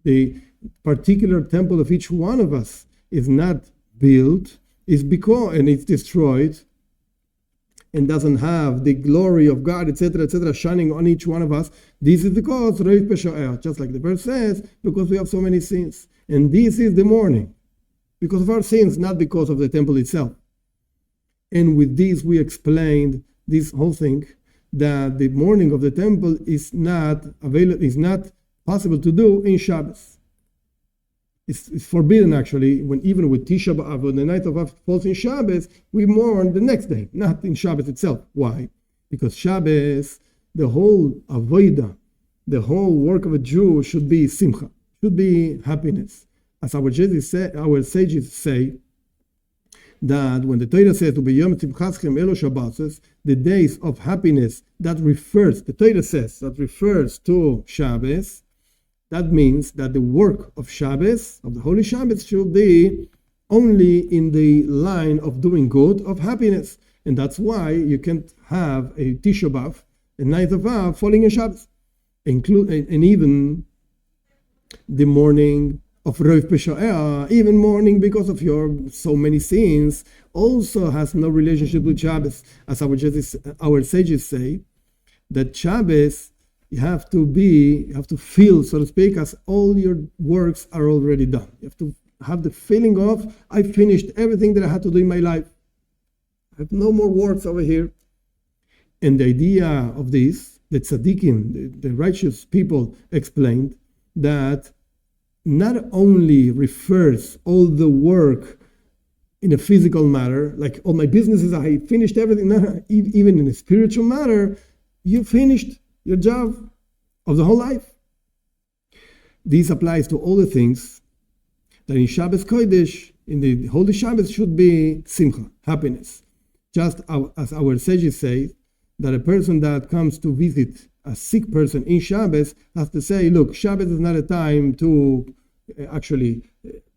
the particular temple of each one of us is not built, is because, and it's destroyed, and doesn't have the glory of God, etc., shining on each one of us. This is the cause, roiv pesho'eh, just like the verse says, because we have so many sins. And this is the mourning, because of our sins, not because of the temple itself. And with this, we explained this whole thing, that the mourning of the temple is not possible to do in Shabbos. It's forbidden, actually, even with Tisha B'Av, when the night of Av falls in Shabbos, we mourn the next day, not in Shabbos itself. Why? Because Shabbos, the whole avodah, the whole work of a Jew should be simcha, should be happiness. As our sages say, that when the Torah says, the days of happiness, the Torah says, that refers to Shabbos, that means that the work of Shabbos, of the Holy Shabbos, should be only in the line of doing good, of happiness. And that's why you can't have a Tisha B'Av, a night of Av, falling in Shabbos. And even the mourning of roiv pesho'eh, even mourning because of your so many sins, also has no relationship with Shabbos. As our sages say, that Shabbos, you have to feel, so to speak, as all your works are already done. You have to have the feeling of, I finished everything that I had to do in my life. I have no more works over here. And the idea of this, the tzaddikim, the righteous people, explained that not only refers all the work in a physical matter, like all my businesses, I finished everything. No, even in a spiritual matter, you finished your job of the whole life. This applies to all the things that in Shabbos Kodesh, in the Holy Shabbos, should be simcha, happiness. Just as our sages say, that a person that comes to visit a sick person in Shabbos has to say, look, Shabbos is not a time to actually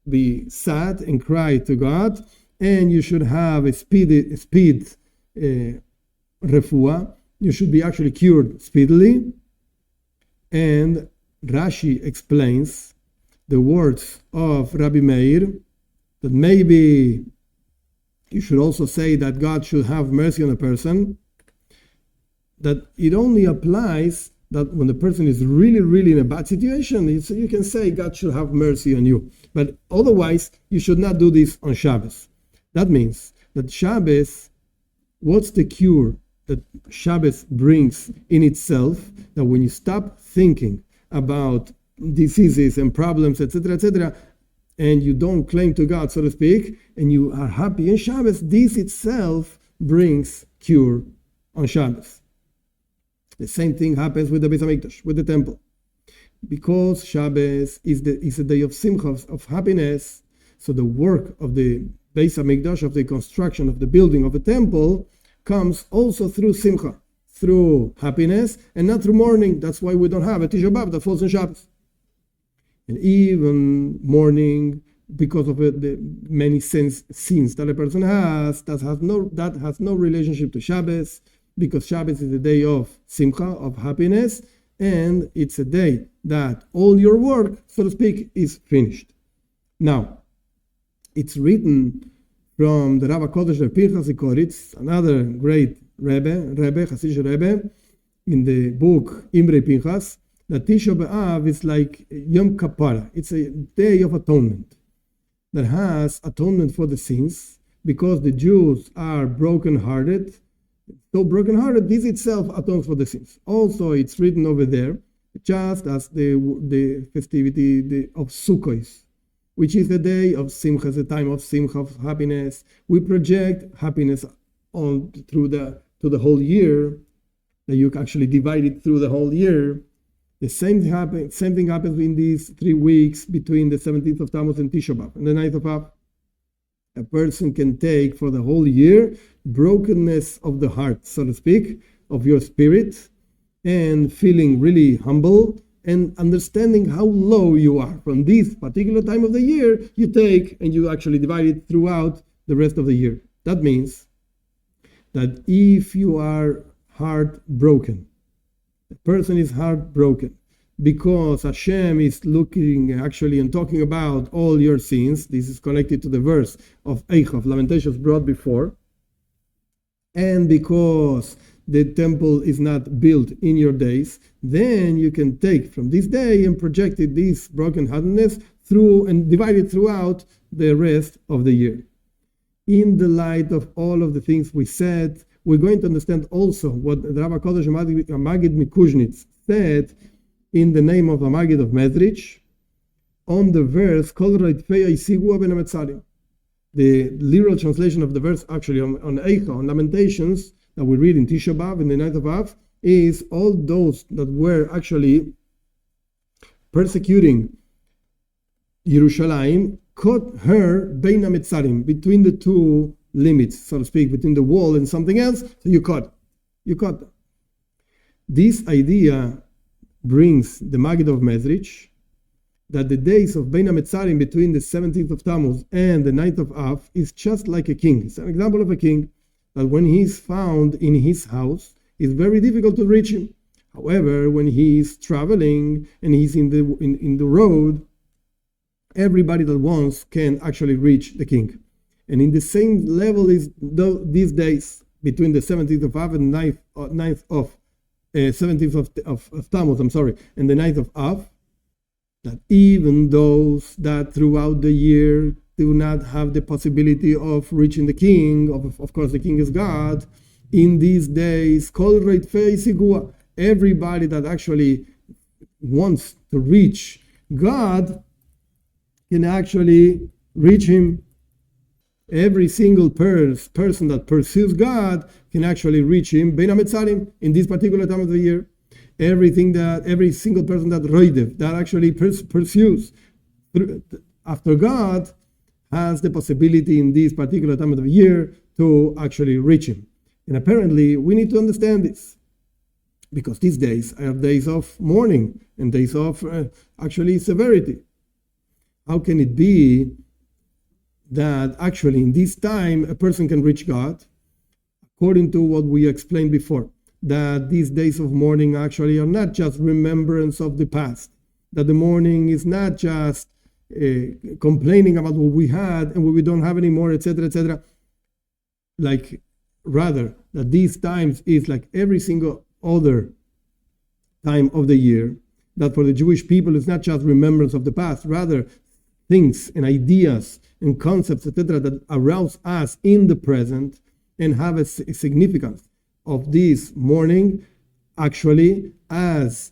be sad and cry to God, and you should have a speed refuah. You should be actually cured speedily. And Rashi explains the words of Rabbi Meir, that maybe you should also say that God should have mercy on a person, that it only applies that when the person is really, really in a bad situation, you can say God should have mercy on you. But otherwise, you should not do this on Shabbos. That means that Shabbos, what's the cure that Shabbos brings in itself, that when you stop thinking about diseases and problems, etc., and you don't claim to God, so to speak, and you are happy in Shabbos, this itself brings cure on Shabbos. The same thing happens with the Beis Hamikdash, with the temple. Because Shabbos is a day of simcha, of happiness, so the work of the Beis Hamikdash, of the construction of the building of the temple, comes also through simcha, through happiness, and not through mourning. That's why we don't have a Tisha B'Av that falls on Shabbos. And even mourning, because of the many sins that a person has, that has no relationship to Shabbos, because Shabbos is a day of simcha, of happiness, and it's a day that all your work, so to speak, is finished. Now, it's written from the Rav Kodesh of Pinchas Ikoritz, another great Hasidic Rebbe, in the book Imrei Pinchas, that Tisha B'Av is like Yom Kapara. It's a day of atonement that has atonement for the sins, because the Jews are broken-hearted. So broken-hearted, this itself atones for the sins. Also, it's written over there, just as the festivity of Sukkot, which is the day of Simcha, the time of Simcha, of happiness. We project happiness on to the whole year, that you actually divide it through the whole year. The same thing happens in these 3 weeks between the 17th of Tammuz and Tisha B'Av and the 9th of Av. A person can take for the whole year brokenness of the heart, so to speak, of your spirit, and feeling really humble and understanding how low you are. From this particular time of the year, you take and you actually divide it throughout the rest of the year. That means that if you are heartbroken, the person is heartbroken because Hashem is looking actually and talking about all your sins. This is connected to the verse of Eichov, Lamentations brought before. And because the temple is not built in your days, then you can take from this day and project it, this brokenheartedness, through and divide it throughout the rest of the year. In the light of all of the things we said, we're going to understand also what the Rabbi Kodesh Magid Mikuzhnitz said in the name of the Magid of Medrich on the verse Kol Reitfei Isigua Ben Ametzarim. The literal translation of the verse actually on Eicha, on Lamentations, that we read in Tisha B'Av, in the night of Av, is all those that were actually persecuting Yerushalayim caught her Bein Ametzarim, between the two limits, so to speak, between the wall and something else. So you caught them. This idea brings the Maggid of Mezrich that the days of Bein HaMetzarim between the 17th of Tammuz and the 9th of Av is just like a king. It's an example of a king that when he is found in his house, it's very difficult to reach him. However, when he is traveling and he's in the road, everybody that wants can actually reach the king. And in the same level is these days between the 17th of Av and 9th of 17th of Tammuz, and the 9th of Av, that even those that throughout the year do not have the possibility of reaching the king, of course the king is God, in these days, everybody that actually wants to reach God can actually reach him. Every single person that pursues God can actually reach him, Bein HaMetzarim, in this particular time of the year. Every single person that actually pursues after God has the possibility in this particular time of the year to actually reach him. And apparently we need to understand this, because these days are days of mourning and days of actually severity. How can it be that actually in this time a person can reach God? According to what we explained before, that these days of mourning actually are not just remembrance of the past, that the mourning is not just complaining about what we had and what we don't have anymore, etc., like rather that these times is like every single other time of the year, that for the Jewish people it's not just remembrance of the past, rather things and ideas and concepts, etc., that arouse us in the present and have a significance of this mourning, actually, as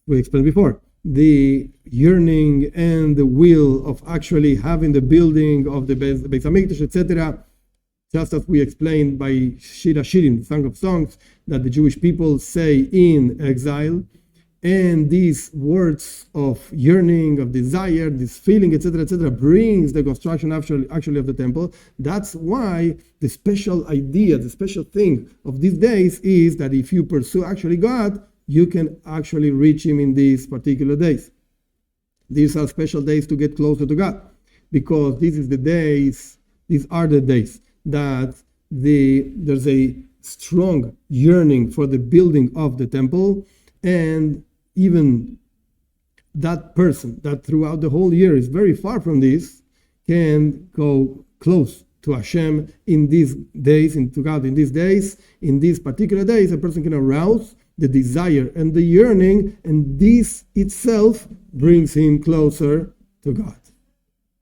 we explained before, the yearning and the will of actually having the building of the Beis Hamikdash, etc., just as we explained by Shir HaShirim, Song of Songs, that the Jewish people say in exile. And these words of yearning, of desire, this feeling, etc., brings the construction actually of the temple. That's why the special idea, the special thing of these days is that if you pursue actually God, you can actually reach Him in these particular days. These are special days to get closer to God, because these are the days that there's a strong yearning for the building of the temple, and even that person that throughout the whole year is very far from this can go close to Hashem in these days, to God in these days. In these particular days, a person can arouse the desire and the yearning, and this itself brings him closer to God.